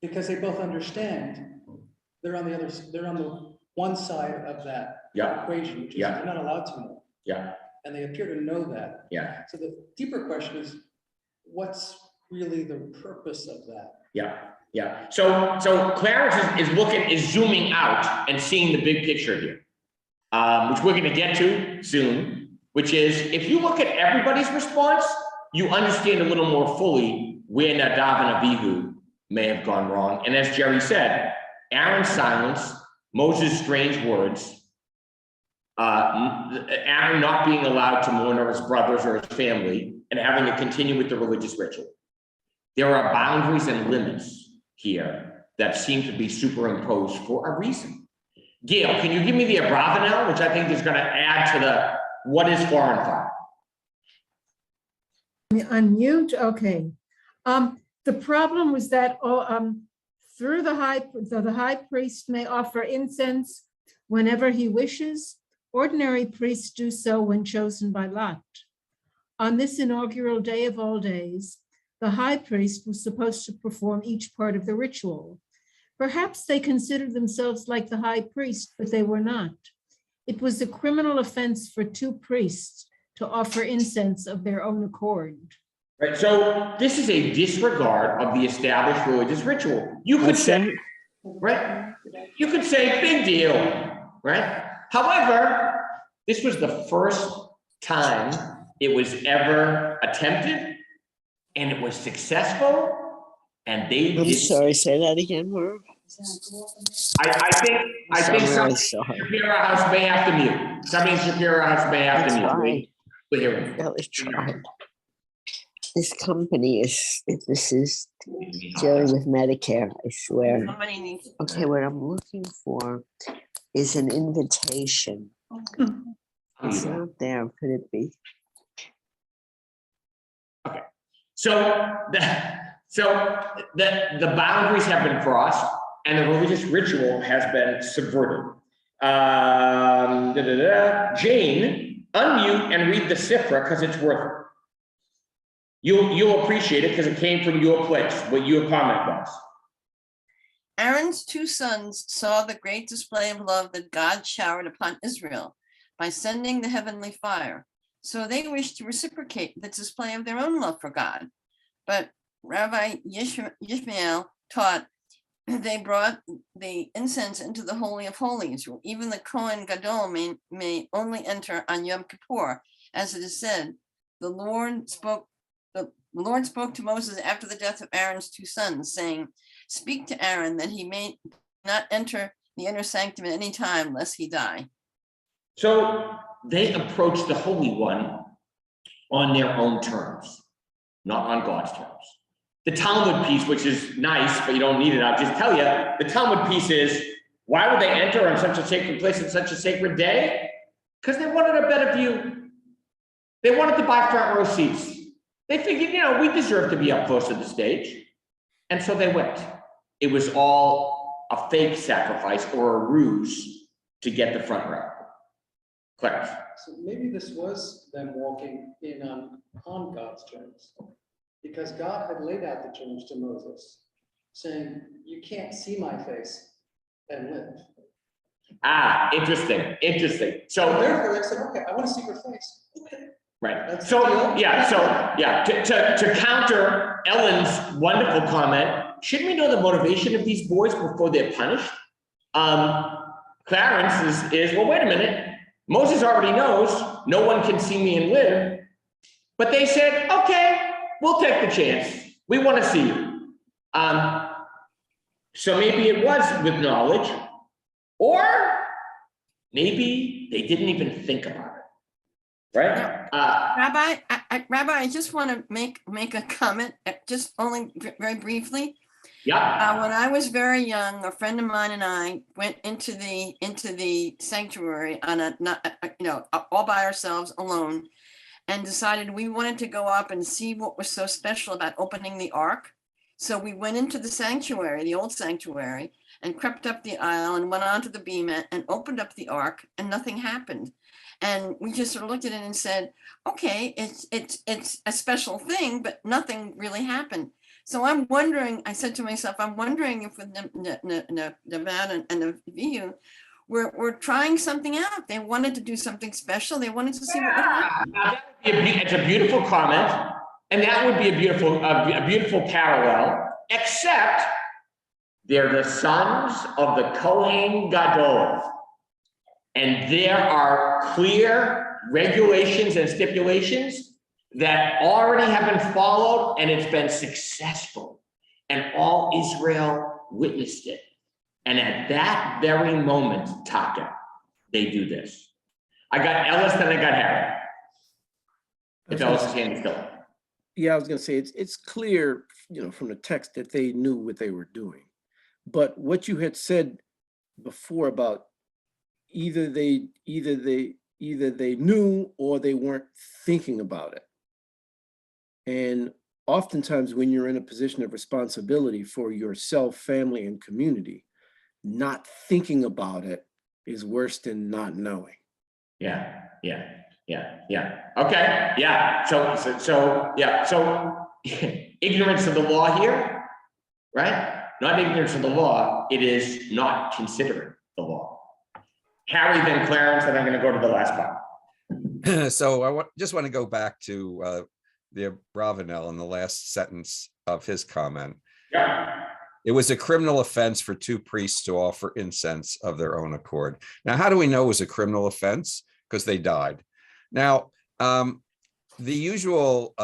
Because they both understand they're on the one side of that equation, which is they're not allowed to mourn. Yeah. And they appear to know that. Yeah. So the deeper question is, what's really the purpose of that? Yeah. Yeah. So Clarence is zooming out and seeing the big picture here, which we're going to get to soon, which is if you look at everybody's response, you understand a little more fully where Nadav and Abihu may have gone wrong. And as Jerry said, Aaron's silence, Moses' strange words, Aaron not being allowed to mourn over his brothers or his family and having to continue with the religious ritual. There are boundaries and limits here that seem to be superimposed for a reason. Gail, can you give me the Abravanel, which I think is going to add to the what is foreign fire? Unmute, okay. The problem was that through the high priest may offer incense whenever he wishes. Ordinary priests do so when chosen by lot. On this inaugural day of all days, The high priest was supposed to perform each part of the ritual. Perhaps they considered themselves like the high priest, but they were not. It was a criminal offense for two priests to offer incense of their own accord. Right, so this is a disregard of the established religious ritual. You could say, right? You could say big deal, right? However, this was the first time it was ever attempted, and it was successful, and they I'm did. sorry, say that again, Merv. I think I'm really somebody in sorry. Shapiro House may have to mute. Somebody in Shapiro House may have to I mute. tried. We're hearing. Really tried. This company is dealing with Medicare, I swear. Somebody needs. Okay, what I'm looking for is an invitation. It's not there, could it be? Okay, so the boundaries have been crossed and the religious ritual has been subverted. Jane, unmute and read the Sifra because it's worth it. You'll appreciate it because it came from your place, what your comment was. Aaron's two sons saw the great display of love that God showered upon Israel by sending the heavenly fire. So they wished to reciprocate the display of their own love for God. But Rabbi Yishmael taught they brought the incense into the Holy of Holies. Even the Kohen Gadol may only enter on Yom Kippur, as it is said, the Lord spoke to Moses after the death of Aaron's two sons, saying, "Speak to Aaron that he may not enter the inner sanctum at any time, lest he die." So they approached the Holy One on their own terms, not on God's terms. The Talmud piece, which is nice, but you don't need it, I'll just tell you, the Talmud piece is, why would they enter on such a sacred place on such a sacred day? Because they wanted a better view. They wanted to buy front row seats. They figured, we deserve to be up close to the stage. And so they went. It was all a fake sacrifice or a ruse to get the front row. Clarence. So maybe this was them walking in on God's terms, because God had laid out the terms to Moses, saying, you can't see my face and live. Ah, interesting. So therefore they said, okay, I want to see your face. Okay. Right. That's So, the deal. to counter Ellen's wonderful comment, shouldn't we know the motivation of these boys before they're punished? Clarence is, well, wait a minute. Moses already knows no one can see me and live. But they said, okay, we'll take the chance. We want to see you. So maybe it was with knowledge, or maybe they didn't even think about it. Right? Rabbi, I just want to make a comment, just only very briefly. Yeah. When I was very young, a friend of mine and I went into the sanctuary on all by ourselves, alone, and decided we wanted to go up and see what was so special about opening the ark. So we went into the sanctuary, the old sanctuary, and crept up the aisle and went onto the beam and opened up the ark, and nothing happened. And we just sort of looked at it and said, okay, it's a special thing, but nothing really happened. So I'm wondering, I said to myself, I'm wondering if with Nevada and the VU, we're trying something out. They wanted to do something special. They wanted to see what would happen. It's a beautiful comment, and that would be a beautiful parallel, except they're the sons of the Kohen Gadol. And there are clear regulations and stipulations that already have been followed, and it's been successful. And all Israel witnessed it. And at that very moment, Taka, they do this. I got Ellis, then I got Harry. If Ellis's hand is still up. Yeah, I was going to say it's clear, from the text that they knew what they were doing. But what you had said before about either they knew or they weren't thinking about it. And oftentimes when you're in a position of responsibility for yourself, family, and community, not thinking about it is worse than not knowing. Yeah. Okay, yeah. So ignorance of the law here, right? Not ignorance of the law, it is not considering the law. Harry, then Clarence, and I'm going to go to the last part. So I just want to go back to the Ravenel in the last sentence of his comment. Yeah. It was a criminal offense for two priests to offer incense of their own accord. Now, how do we know it was a criminal offense? Because they died. Now, the usual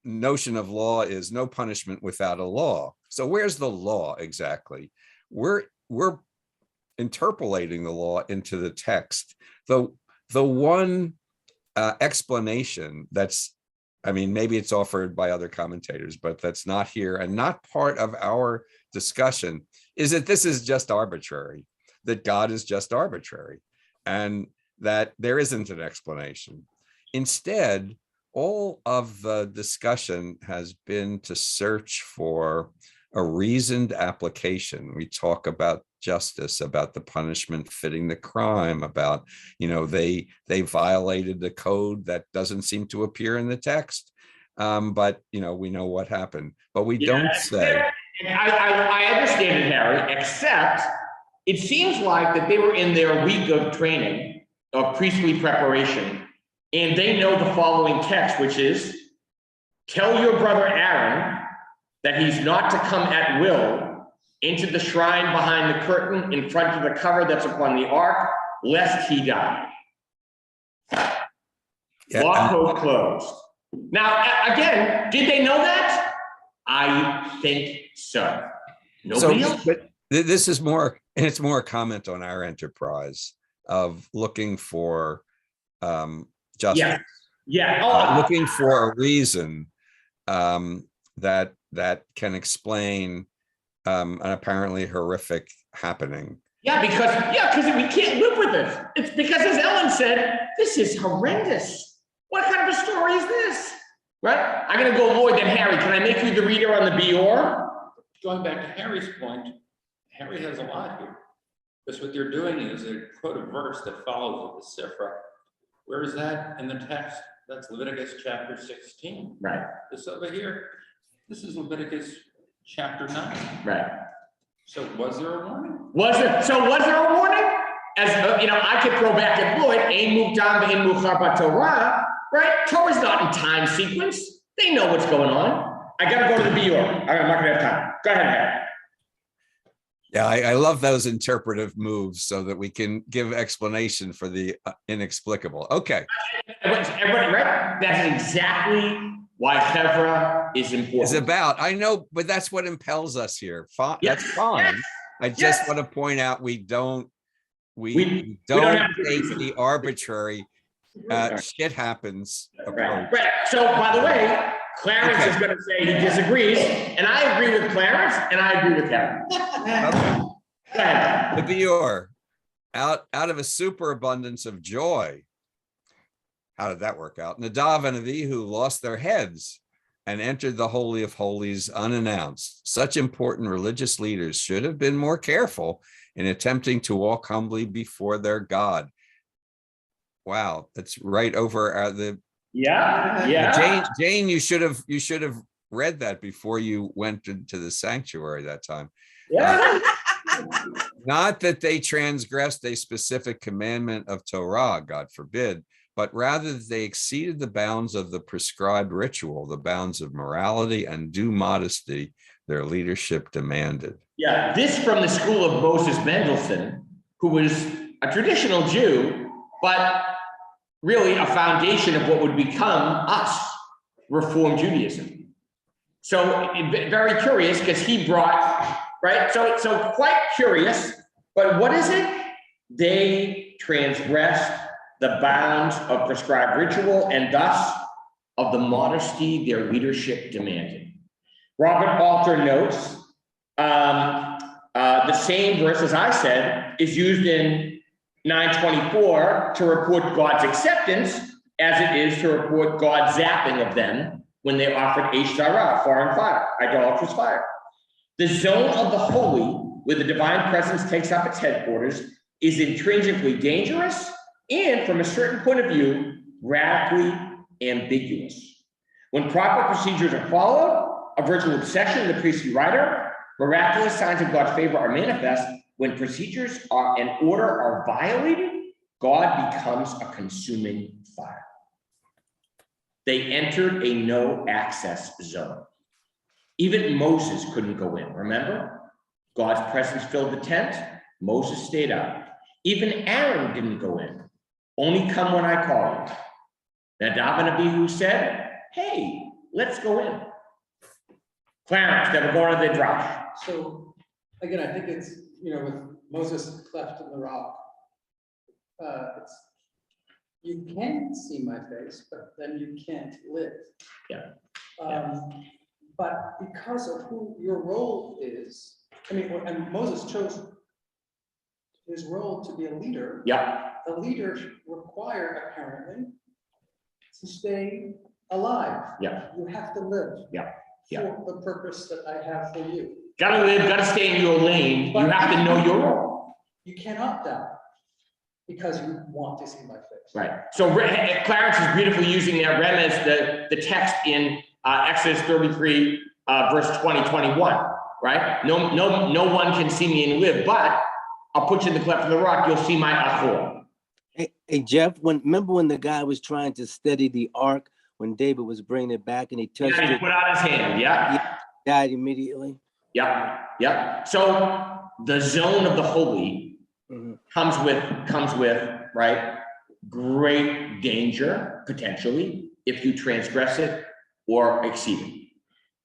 notion of law is no punishment without a law. So where's the law exactly? We're interpolating the law into the text. The one explanation that's, I mean, maybe it's offered by other commentators, but that's not here and not part of our discussion, is that this is just arbitrary, that God is just arbitrary, and that there isn't an explanation. Instead, all of the discussion has been to search for a reasoned application. We talk about justice, about the punishment fitting the crime, about, they violated the code that doesn't seem to appear in the text. But, we know what happened, but we don't say. I understand it, Harry, except it seems like that they were in their week of training, of priestly preparation, and they know the following text, which is, tell your brother Aaron that he's not to come at will into the shrine behind the curtain in front of the cover that's upon the ark, lest he die. Lock, code, closed. Now, again, did they know that? I think so. Nobody else? But this is more, and it's more a comment on our enterprise of looking for justice. Yeah. Looking for a reason that can explain an apparently horrific happening. Because we can't live with it. It's because, as Ellen said, this is horrendous. What kind of a story is this? Right? I'm going to go Lloyd, then Harry. Can I make you the reader on the Bior? Going back to Harry's point, Harry has a lot here. Because what they're doing is they quote a verse that follows with the Chevrah. Where is that in the text? That's Leviticus chapter 16. Right. This over here, this is Leviticus chapter 9. Right. So was there a warning? Was there a warning? As I could throw back at Lloyd, Ein Mukdam Ve'ein Muchar Torah, right? Torah's not in time sequence. They know what's going on. I got to go to the Bior. I'm not going to have time. Go ahead, Harry. Yeah, I love those interpretive moves so that we can give explanation for the inexplicable. Okay. Everybody, right? That's exactly why Chevrah is important. It's about, I know, but that's what impels us here. That's fine. Yes. I just want to point out we don't take the arbitrary shit happens approach. Right. So, by the way, Clarence is going to say he disagrees, and I agree with Clarence, and I agree with Harry. Okay. Go ahead. The Bior, out of a superabundance of joy. How did that work out? Nadav and Avihu lost their heads and entered the Holy of Holies unannounced. Such important religious leaders should have been more careful in attempting to walk humbly before their God. Wow, that's right over the. Yeah. Jane, you should have read that before you went into the sanctuary that time. Yeah. Not that they transgressed a specific commandment of Torah, God forbid, but rather that they exceeded the bounds of the prescribed ritual, the bounds of morality and due modesty their leadership demanded. Yeah, this from the school of Moses Mendelssohn, who was a traditional Jew, but really a foundation of what would become us, Reform Judaism. So very curious because he brought, right? So quite curious, but what is it? They transgressed the bounds of prescribed ritual and thus of the modesty their leadership demanded. Robert Alter notes the same verse, as I said, is used in 924 to report God's acceptance as it is to report God's zapping of them when they offered Ashtarah, foreign fire, idolatrous fire. The zone of the holy, where the divine presence takes up its headquarters, is intrinsically dangerous and, from a certain point of view, radically ambiguous. When proper procedures are followed, a virtual obsession of the priestly writer. Miraculous signs of God's favor are manifest when procedures and order are violated. God becomes a consuming fire. They entered a no access zone. Even Moses couldn't go in, remember? God's presence filled the tent. Moses stayed out. Even Aaron didn't go in. Only come when I call you. Nadab and Abihu said, hey, let's go in. Clarence, they were going to the drash. So again, I think it's, with Moses cleft in the rock, it's, you can see my face, but then you can't live. Yeah. But because of who your role is, and Moses chose his role to be a leader. Yeah. The leaders require apparently to stay alive. Yeah. You have to live. Yeah. Yeah. For the purpose that I have for you. Gotta live, gotta stay in your lane. You have to know your role. You cannot die because you want to see my face. Right. So Clarence is beautifully using that remez, the text in Exodus 33, verse 21, right? No one can see me and live, but I'll put you in the cleft of the rock, you'll see my achor. Hey, Jeff, remember when the guy was trying to steady the ark, when David was bringing it back and he touched Yeah, he it? put out his hand, yeah. He died immediately. Yep. So the zone of the holy comes with, right, great danger, potentially, if you transgress it or exceed it.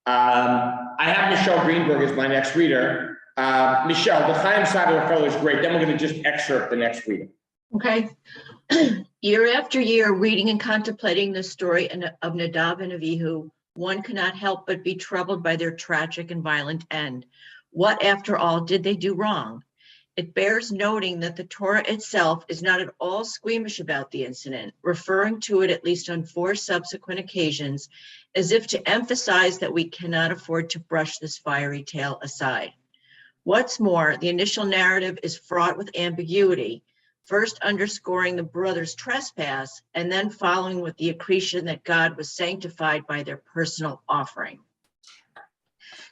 I have Michelle Greenberg as my next reader. Michelle, the Chaim Sadler fellow is great. Then we're going to just excerpt the next reading. Okay. Year after year, reading and contemplating the story of Nadab and Abihu, one cannot help but be troubled by their tragic and violent end. What, after all, did they do wrong? It bears noting that the Torah itself is not at all squeamish about the incident, referring to it at least on 4 subsequent occasions, as if to emphasize that we cannot afford to brush this fiery tale aside. What's more, the initial narrative is fraught with ambiguity, first underscoring the brothers' trespass, and then following with the accretion that God was sanctified by their personal offering.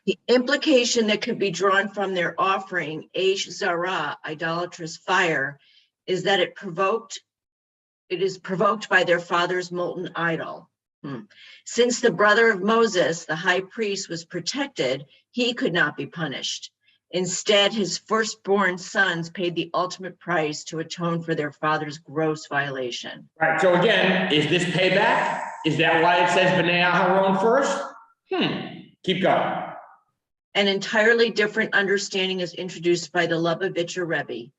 The implication that could be drawn from their offering, Eish Zara, idolatrous fire, is that it is provoked by their father's molten idol. Since the brother of Moses, the high priest, was protected, he could not be punished. Instead, his firstborn sons paid the ultimate price to atone for their father's gross violation. Right, so again, is this payback? Is that why it says B'nai Aharon first? Keep going. An entirely different understanding is introduced by the Lubavitcher Rebbe.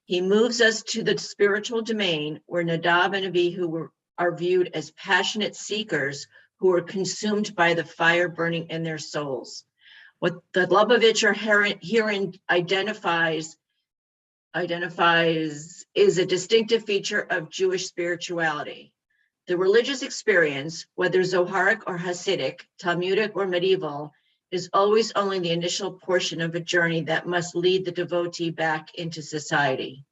He moves us to the spiritual domain where Nadab and Abihu are viewed as passionate seekers who are consumed by the fire burning in their souls. What the Lubavitcher herein identifies is a distinctive feature of Jewish spirituality. The religious experience, whether Zoharic or Hasidic, Talmudic or medieval, is always only the initial portion of a journey that must lead the devotee back into society.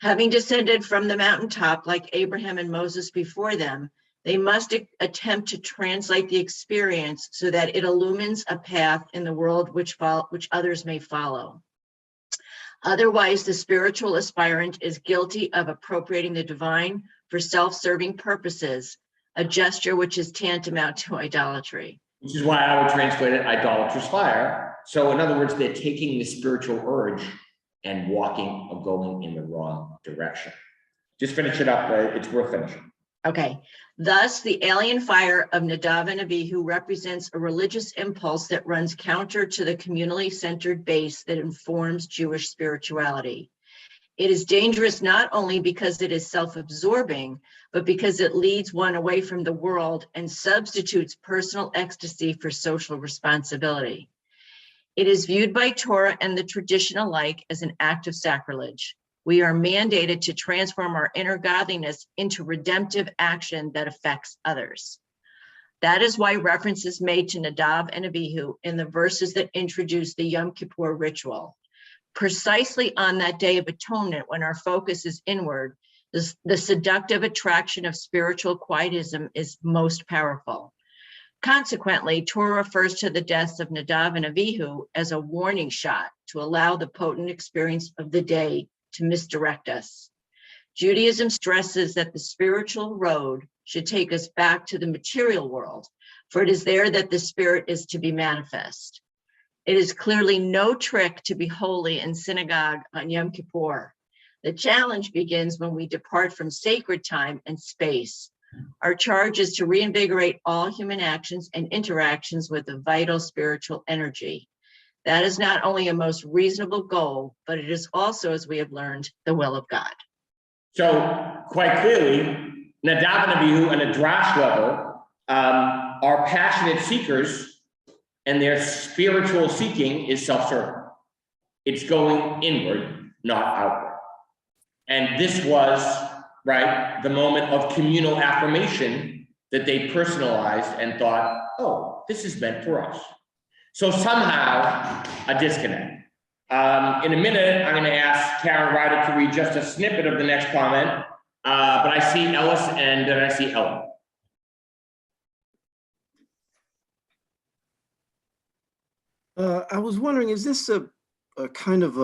Having descended from the mountaintop like Abraham and Moses before them, they must attempt to translate the experience so that it illumines a path in the world which others may follow. Otherwise, the spiritual aspirant is guilty of appropriating the divine for self-serving purposes, a gesture which is tantamount to idolatry. Which is why I would translate it idolatrous fire. So in other words, they're taking the spiritual urge and walking or going in the wrong direction. Just finish it up. It's worth finishing. Okay. Thus, the alien fire of Nadab and Abihu represents a religious impulse that runs counter to the communally centered base that informs Jewish spirituality. It is dangerous not only because it is self-absorbing, but because it leads one away from the world and substitutes personal ecstasy for social responsibility. It is viewed by Torah and the tradition alike as an act of sacrilege. We are mandated to transform our inner godliness into redemptive action that affects others. That is why reference is made to Nadab and Abihu in the verses that introduce the Yom Kippur ritual. Precisely on that day of atonement, when our focus is inward, the seductive attraction of spiritual quietism is most powerful. Consequently, Torah refers to the deaths of Nadav and Avihu as a warning shot to allow the potent experience of the day to misdirect us. Judaism stresses that the spiritual road should take us back to the material world, for it is there that the spirit is to be manifest. It is clearly no trick to be holy in synagogue on Yom Kippur. The challenge begins when we depart from sacred time and space. Our charge is to reinvigorate all human actions and interactions with a vital spiritual energy. That is not only a most reasonable goal, but it is also, as we have learned, the will of God. So quite clearly, Nadav and Abihu on a drash level are passionate seekers, and their spiritual seeking is self-serving. It's going inward, not outward. And this was, right, the moment of communal affirmation that they personalized and thought, oh, this is meant for us. So somehow a disconnect. In a minute, I'm going to ask Karen Ryder to read just a snippet of the next comment, but I see Ellis and then I see Ellen. I was wondering, is this a kind of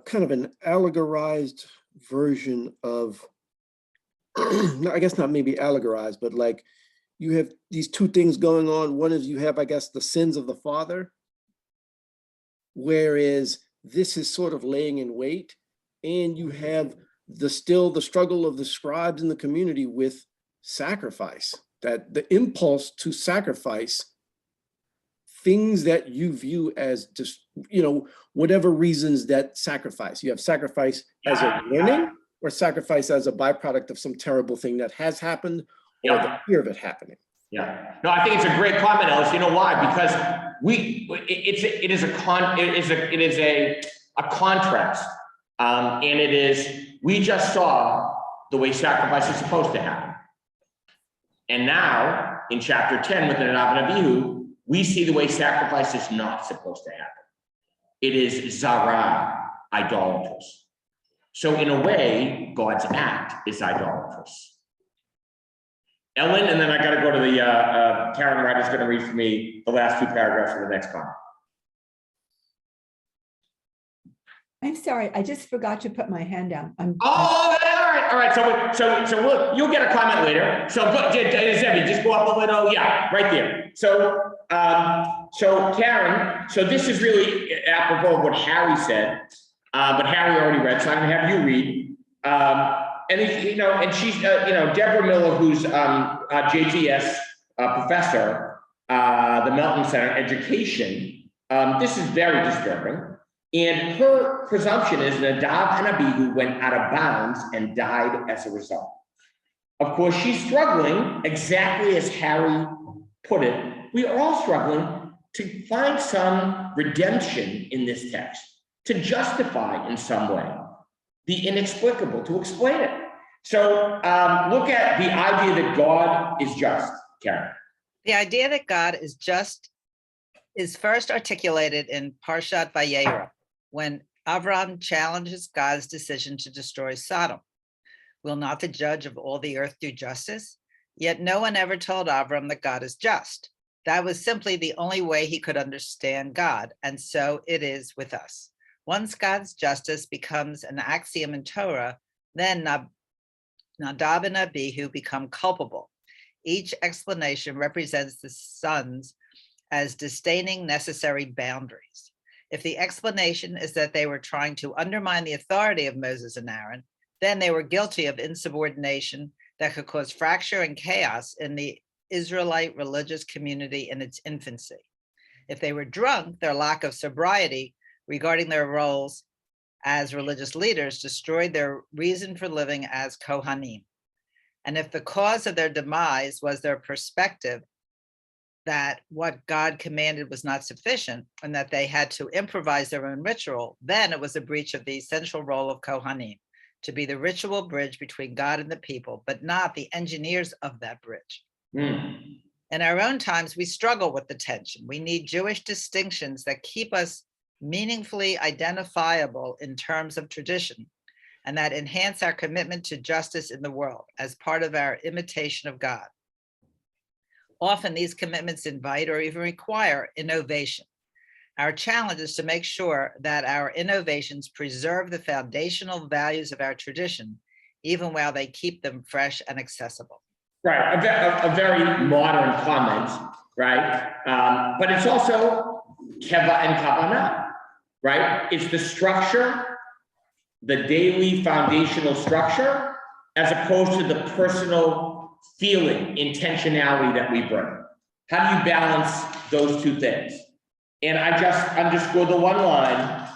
kind of an allegorized version of, I guess not maybe allegorized, but like you have these two things going on. One is you have, I guess, the sins of the father, whereas this is sort of laying in wait, and you have the struggle of the scribes in the community with sacrifice, that the impulse to sacrifice things that you view as just, whatever reasons that sacrifice. You have sacrifice as a warning or sacrifice as a byproduct of some terrible thing that has happened or the fear of it happening. Yeah, no, I think it's a great comment, Ellis. You know why? Because it is a contrast, and it is, we just saw the way sacrifice is supposed to happen, and now in chapter 10 with the Nadav and Abihu, we see the way sacrifice is not supposed to happen. It is zara, idolatrous. So in a way, God's act is idolatrous. Ellen, and then I got to go to the, Karen Ryder's going to read for me the last two paragraphs of the next comment. I'm sorry, I just forgot to put my hand down. All right. So look, you'll get a comment later. So Zebby, just go up a little. Yeah, right there. So Karen, so this is really apropos of what Harry said, but Harry already read, so I'm going to have you read. And she's, Deborah Miller, who's JTS professor, the Melton Center Education. This is very disturbing. And her presumption is Nadav and Abihu went out of bounds and died as a result. Of course, she's struggling, exactly as Harry put it. We are all struggling to find some redemption in this text, to justify in some way the inexplicable, to explain it. So look at the idea that God is just, Karen. The idea that God is just is first articulated in Parshat Vayera, when Avram challenges God's decision to destroy Sodom. Will not the judge of all the earth do justice? Yet no one ever told Avram that God is just. That was simply the only way he could understand God, and so it is with us. Once God's justice becomes an axiom in Torah, then Nadav and Abihu become culpable. Each explanation represents the sons as disdaining necessary boundaries. If the explanation is that they were trying to undermine the authority of Moses and Aaron, then they were guilty of insubordination that could cause fracture and chaos in the Israelite religious community in its infancy. If they were drunk, their lack of sobriety regarding their roles as religious leaders destroyed their reason for living as Kohanim. And if the cause of their demise was their perspective that what God commanded was not sufficient and that they had to improvise their own ritual, then it was a breach of the essential role of Kohanim, to be the ritual bridge between God and the people, but not the engineers of that bridge. In our own times, we struggle with the tension. We need Jewish distinctions that keep us meaningfully identifiable in terms of tradition, and that enhance our commitment to justice in the world as part of our imitation of God. Often these commitments invite or even require innovation. Our challenge is to make sure that our innovations preserve the foundational values of our tradition, even while they keep them fresh and accessible. Right, a very modern comment, right? But it's also keva and kavana, right? It's the structure, the daily foundational structure, as opposed to the personal feeling, intentionality that we bring. How do you balance those two things? And I just underscore the one line.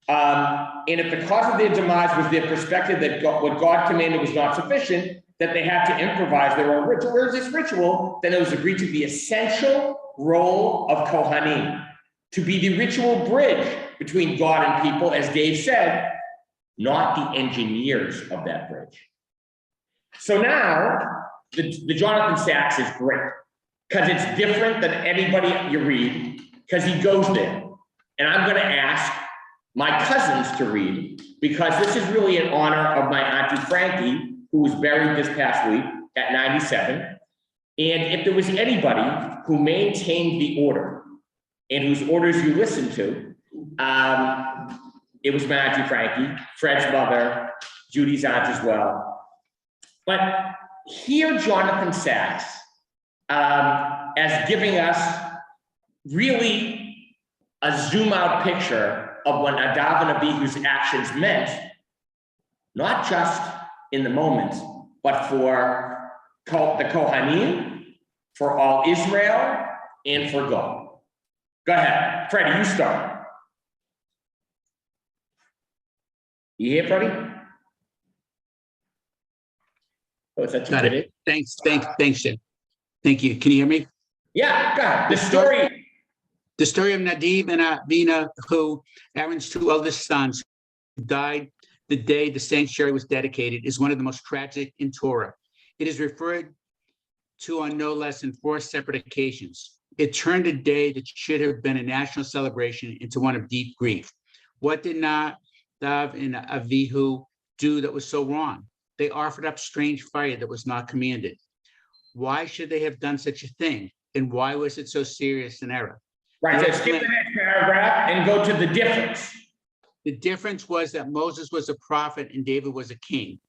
And if the cause of their demise was their perspective that what God commanded was not sufficient, that they had to improvise their own ritual. Where's this ritual? Then it was agreed to the essential role of Kohanim, to be the ritual bridge between God and people, as Dave said, not the engineers of that bridge. So now, the Jonathan Sacks is great, because it's different than anybody you read, because he goes there. And I'm going to ask my cousins to read, because this is really in honor of my Auntie Frankie, who was buried this past week at 97. And if there was anybody who maintained the order and whose orders you listened to, it was my Auntie Frankie, Fred's mother, Judy's aunt as well. But here Jonathan Sacks as giving us really a zoom out picture of what Nadav and Abihu's actions meant, not just in the moment, but for the Kohanim, for all Israel, and for God. Go ahead, Freddie, you start. You here, Freddie? Oh, is that too Got good? it. Thanks, Jen. Thank you. Can you hear me? Yeah, go ahead. The story of Nadav and Abihu, Aaron's two eldest sons, who died the day the sanctuary was dedicated, is one of the most tragic in Torah. It is referred to on no less than 4 separate occasions. It turned a day that should have been a national celebration into one of deep grief. What did Nadav and Abihu do that was so wrong? They offered up strange fire that was not commanded. Why should they have done such a thing? And why was it so serious an error? Right, so skip the next paragraph and go to the difference. The difference was that Moses was a prophet and David was a king.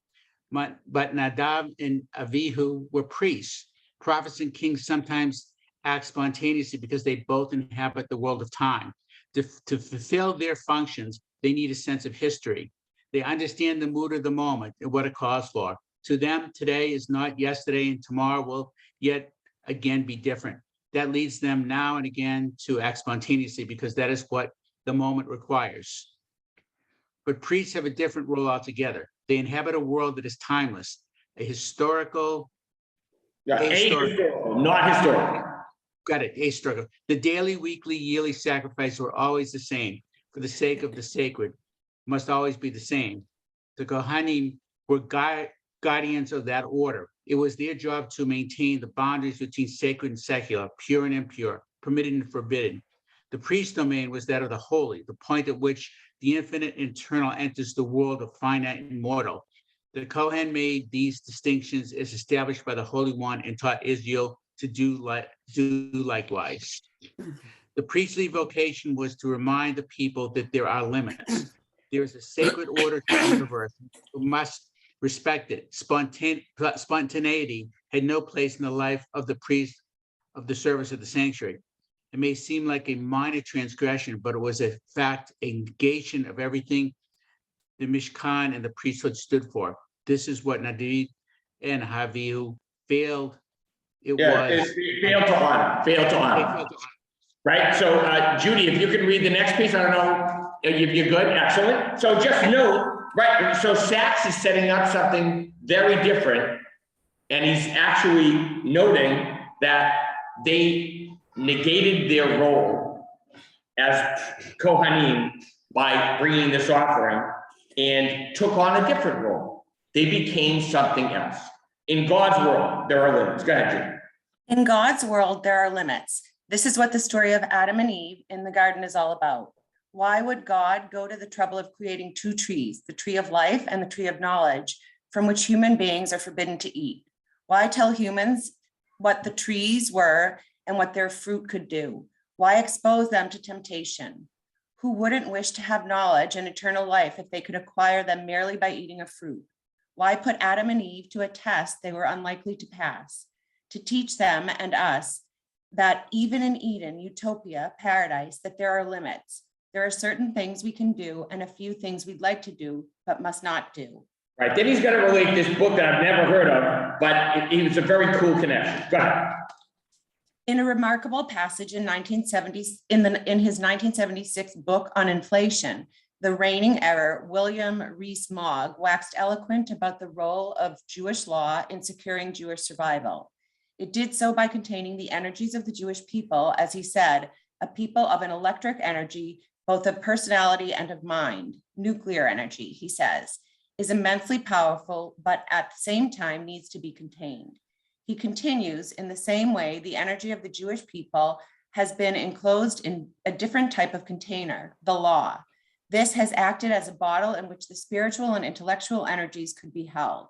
But Nadav and Abihu were priests. Prophets and kings sometimes act spontaneously because they both inhabit the world of time. To fulfill their functions, they need a sense of history. They understand the mood of the moment and what it calls for. To them, today is not yesterday, and tomorrow will yet again be different. That leads them now and again to act spontaneously because that is what the moment requires. But priests have a different role altogether. They inhabit a world that is timeless, a historical, not historical. Got it, ahistorical. The daily, weekly, yearly sacrifices were always the same. For the sake of the sacred, must always be the same. The Kohanim were guardians of that order. It was their job to maintain the boundaries between sacred and secular, pure and impure, permitted and forbidden. The priest's domain was that of the holy, the point at which the infinite internal enters the world of finite and mortal. The Kohen made these distinctions as established by the Holy One and taught Israel to do likewise. The priestly vocation was to remind the people that there are limits. There is a sacred order to the universe. We must respect it. Spontaneity had no place in the life of the priest of the service of the sanctuary. It may seem like a minor transgression, but it was a fact, a negation of everything the Mishkan and the priesthood stood for. This is what Nadav and Abihu failed. Failed to honor. Right, so Judy, if you can read the next piece, I don't know, you're good, excellent. So just note, right, so Sacks is setting up something very different, and he's actually noting that they negated their role as Kohanim by bringing this offering and took on a different role. They became something else. In God's world, there are limits. Go ahead, Judy. In God's world, there are limits. This is what the story of Adam and Eve in the garden is all about. Why would God go to the trouble of creating two trees, the tree of life and the tree of knowledge, from which human beings are forbidden to eat? Why tell humans what the trees were and what their fruit could do? Why expose them to temptation? Who wouldn't wish to have knowledge and eternal life if they could acquire them merely by eating a fruit? Why put Adam and Eve to a test they were unlikely to pass? To teach them and us that even in Eden, utopia, paradise, that there are limits. There are certain things we can do and a few things we'd like to do, but must not do. Right, then he's gonna relate this book that I've never heard of, but it was a very cool connection. Go ahead. In a remarkable passage in in his 1976 book on inflation, the reigning error, William Rees-Mogg, waxed eloquent about the role of Jewish law in securing Jewish survival. It did so by containing the energies of the Jewish people, as he said, a people of an electric energy, both of personality and of mind. Nuclear energy, he says, is immensely powerful, but at the same time needs to be contained. He continues, in the same way, the energy of the Jewish people has been enclosed in a different type of container, the law. This has acted as a bottle in which the spiritual and intellectual energies could be held.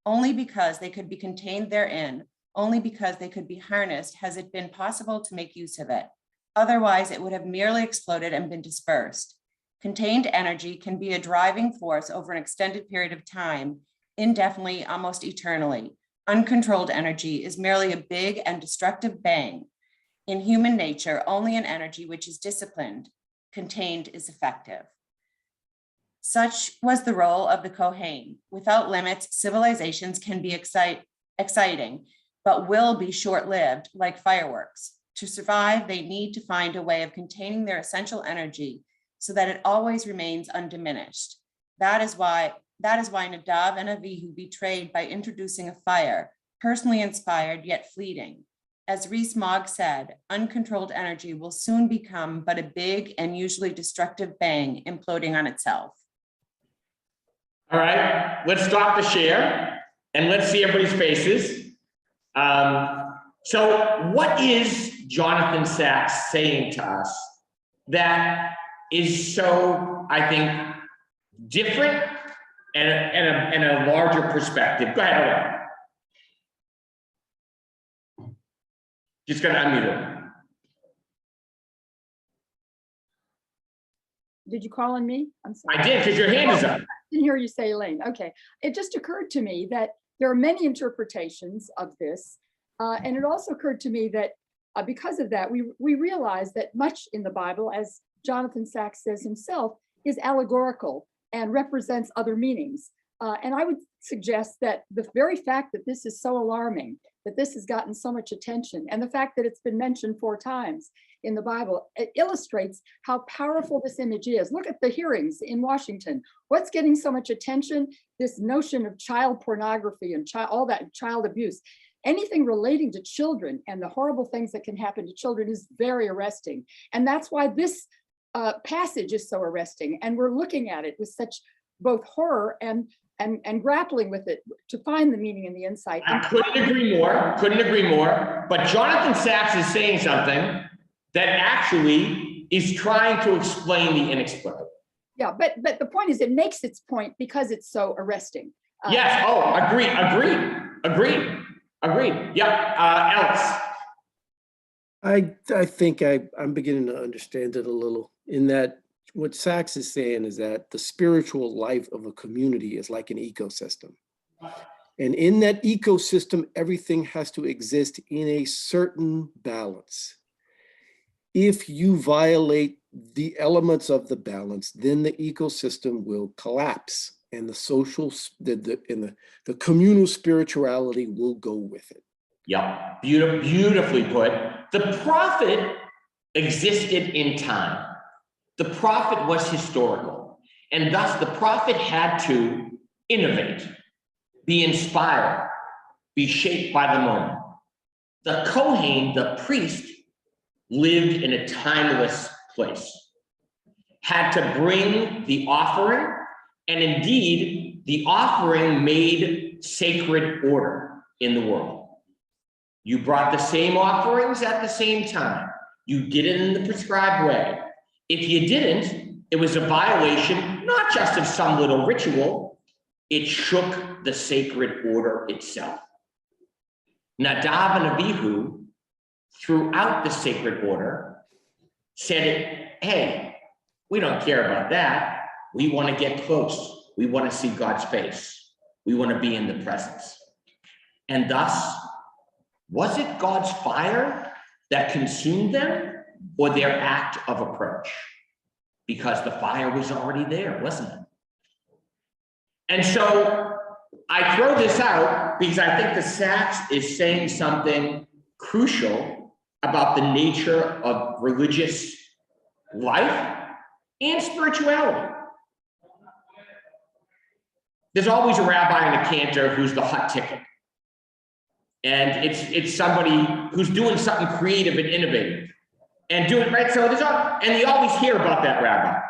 Only because they could be contained therein, only because they could be harnessed, has it been possible to make use of it. Otherwise, it would have merely exploded and been dispersed. Contained energy can be a driving force over an extended period of time, indefinitely, almost eternally. Uncontrolled energy is merely a big and destructive bang. In human nature, only an energy which is disciplined, contained, is effective. Such was the role of the Kohen. Without limits, civilizations can be exciting, but will be short-lived, like fireworks. To survive, they need to find a way of containing their essential energy so that it always remains undiminished. That is why Nadav and Avihu betrayed by introducing a fire, personally inspired yet fleeting. As Rees-Mogg said, uncontrolled energy will soon become but a big and usually destructive bang imploding on itself. All right, let's stop the share and let's see everybody's faces. So what is Jonathan Sacks saying to us that is so, I think, different and a larger perspective? Go ahead. Just gonna unmute it. Did you call on me? I'm sorry. I did, because your hand is up. I didn't hear you say Elaine. Okay. It just occurred to me that there are many interpretations of this. And it also occurred to me that because of that, we realize that much in the Bible, as Jonathan Sacks says himself, is allegorical and represents other meanings. And I would suggest that the very fact that this is so alarming, that this has gotten so much attention, and the fact that it's been mentioned 4 times in the Bible, it illustrates how powerful this image is. Look at the hearings in Washington. What's getting so much attention? This notion of child pornography and all that child abuse. Anything relating to children and the horrible things that can happen to children is very arresting. And that's why this passage is so arresting. And we're looking at it with such both horror and grappling with it to find the meaning and the insight. I couldn't agree more. But Jonathan Sacks is saying something that actually is trying to explain the inexplicable. Yeah, but the point is it makes its point because it's so arresting. Yes, agreed. Yeah, Alex. I think I'm beginning to understand it a little, in that what Sacks is saying is that the spiritual life of a community is like an ecosystem. And in that ecosystem, everything has to exist in a certain balance. If you violate the elements of the balance, then the ecosystem will collapse, and the social, the communal spirituality will go with it. Yeah, beautifully put. The prophet existed in time. The prophet was historical, and thus the prophet had to innovate, be inspired, be shaped by the moment. The Kohen, the priest, lived in a timeless place, had to bring the offering, and indeed, the offering made sacred order in the world. You brought the same offerings at the same time. You did it in the prescribed way. If you didn't, it was a violation, not just of some little ritual, it shook the sacred order itself. Nadav and Abihu, throughout the sacred order, said, hey, we don't care about that. We want to get close. We want to see God's face. We want to be in the presence. And thus, was it God's fire that consumed them or their act of approach? Because the fire was already there, wasn't it? And so I throw this out because I think the Sachs is saying something crucial about the nature of religious life and spirituality. There's always a rabbi and a cantor who's the hot ticket. And it's somebody who's doing something creative and innovative and doing, right? So and you always hear about that rabbi.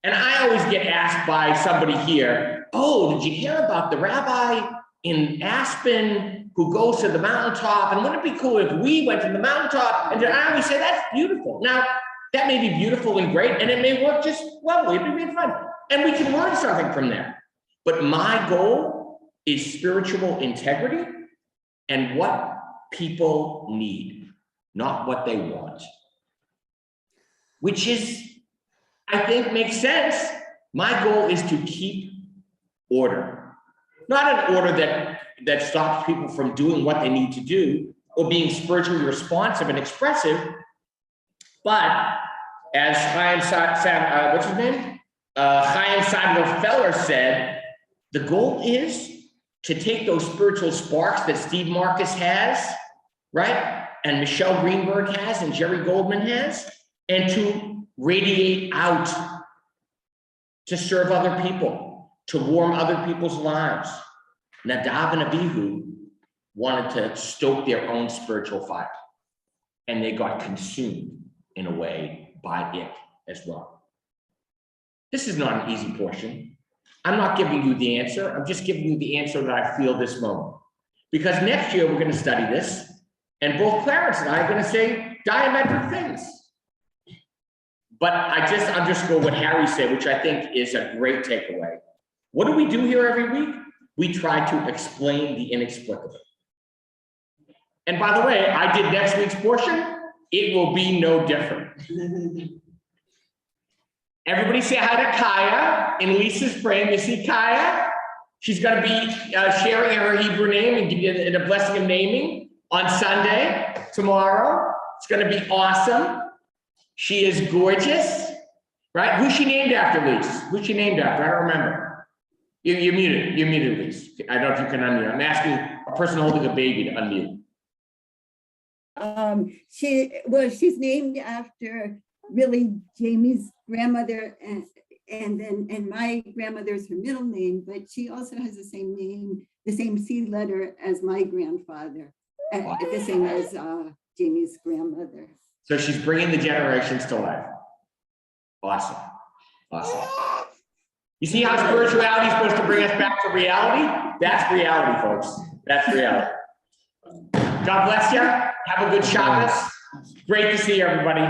And I always get asked by somebody here, oh, did you hear about the rabbi in Aspen who goes to the mountaintop? And wouldn't it be cool if we went to the mountaintop? And I always say, that's beautiful. Now, that may be beautiful and great, and it may work just lovely, it'd be fun. And we can learn something from there. But my goal is spiritual integrity and what people need, not what they want. Which is, I think, makes sense. My goal is to keep order. Not an order that stops people from doing what they need to do or being spiritually responsive and expressive, but as Chaim what's his name? Chaim Sadler Feller said, the goal is to take those spiritual sparks that Steve Marcus has, right? And Michelle Greenberg has, and Jerry Goldman has, and to radiate out to serve other people, to warm other people's lives. Nadav and Abihu wanted to stoke their own spiritual fire, and they got consumed in a way by it as well. This is not an easy portion. I'm not giving you the answer. I'm just giving you the answer that I feel this moment. Because next year we're going to study this, and both Clarence and I are going to say diametric things. But I just underscore what Harry said, which I think is a great takeaway. What do we do here every week? We try to explain the inexplicable. And by the way, I did next week's portion. It will be no different. Everybody say hi to Kaya in Lisa's frame. You see Kaya? She's going to be sharing her Hebrew name and give you a blessing of naming on Sunday, tomorrow. It's going to be awesome. She is gorgeous, right? Who's she named after, Lise? Who's she named after? I don't remember. You're muted, Lise. I don't know if you can unmute. I'm asking a person holding a baby to unmute. She's named after really Jamie's grandmother, and my grandmother's her middle name, but she also has the same name, the same C letter as my grandfather, the same as Jamie's grandmother. So she's bringing the generations to life. Awesome. Awesome. You see how spirituality is supposed to bring us back to reality? That's reality, folks. That's reality. God bless you. Have a good Shabbos. Great to see everybody.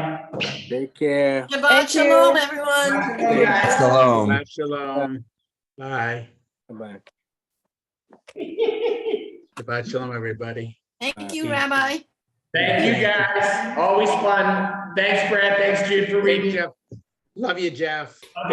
Take care. Shabbat shalom, everyone. Shalom. Shabbat shalom. Bye. Bye. Shabbat shalom, everybody. Thank you, Rabbi. Thank you, guys. Always fun. Thanks, Brad. Thanks, Jude, for reading. Love you, Jeff.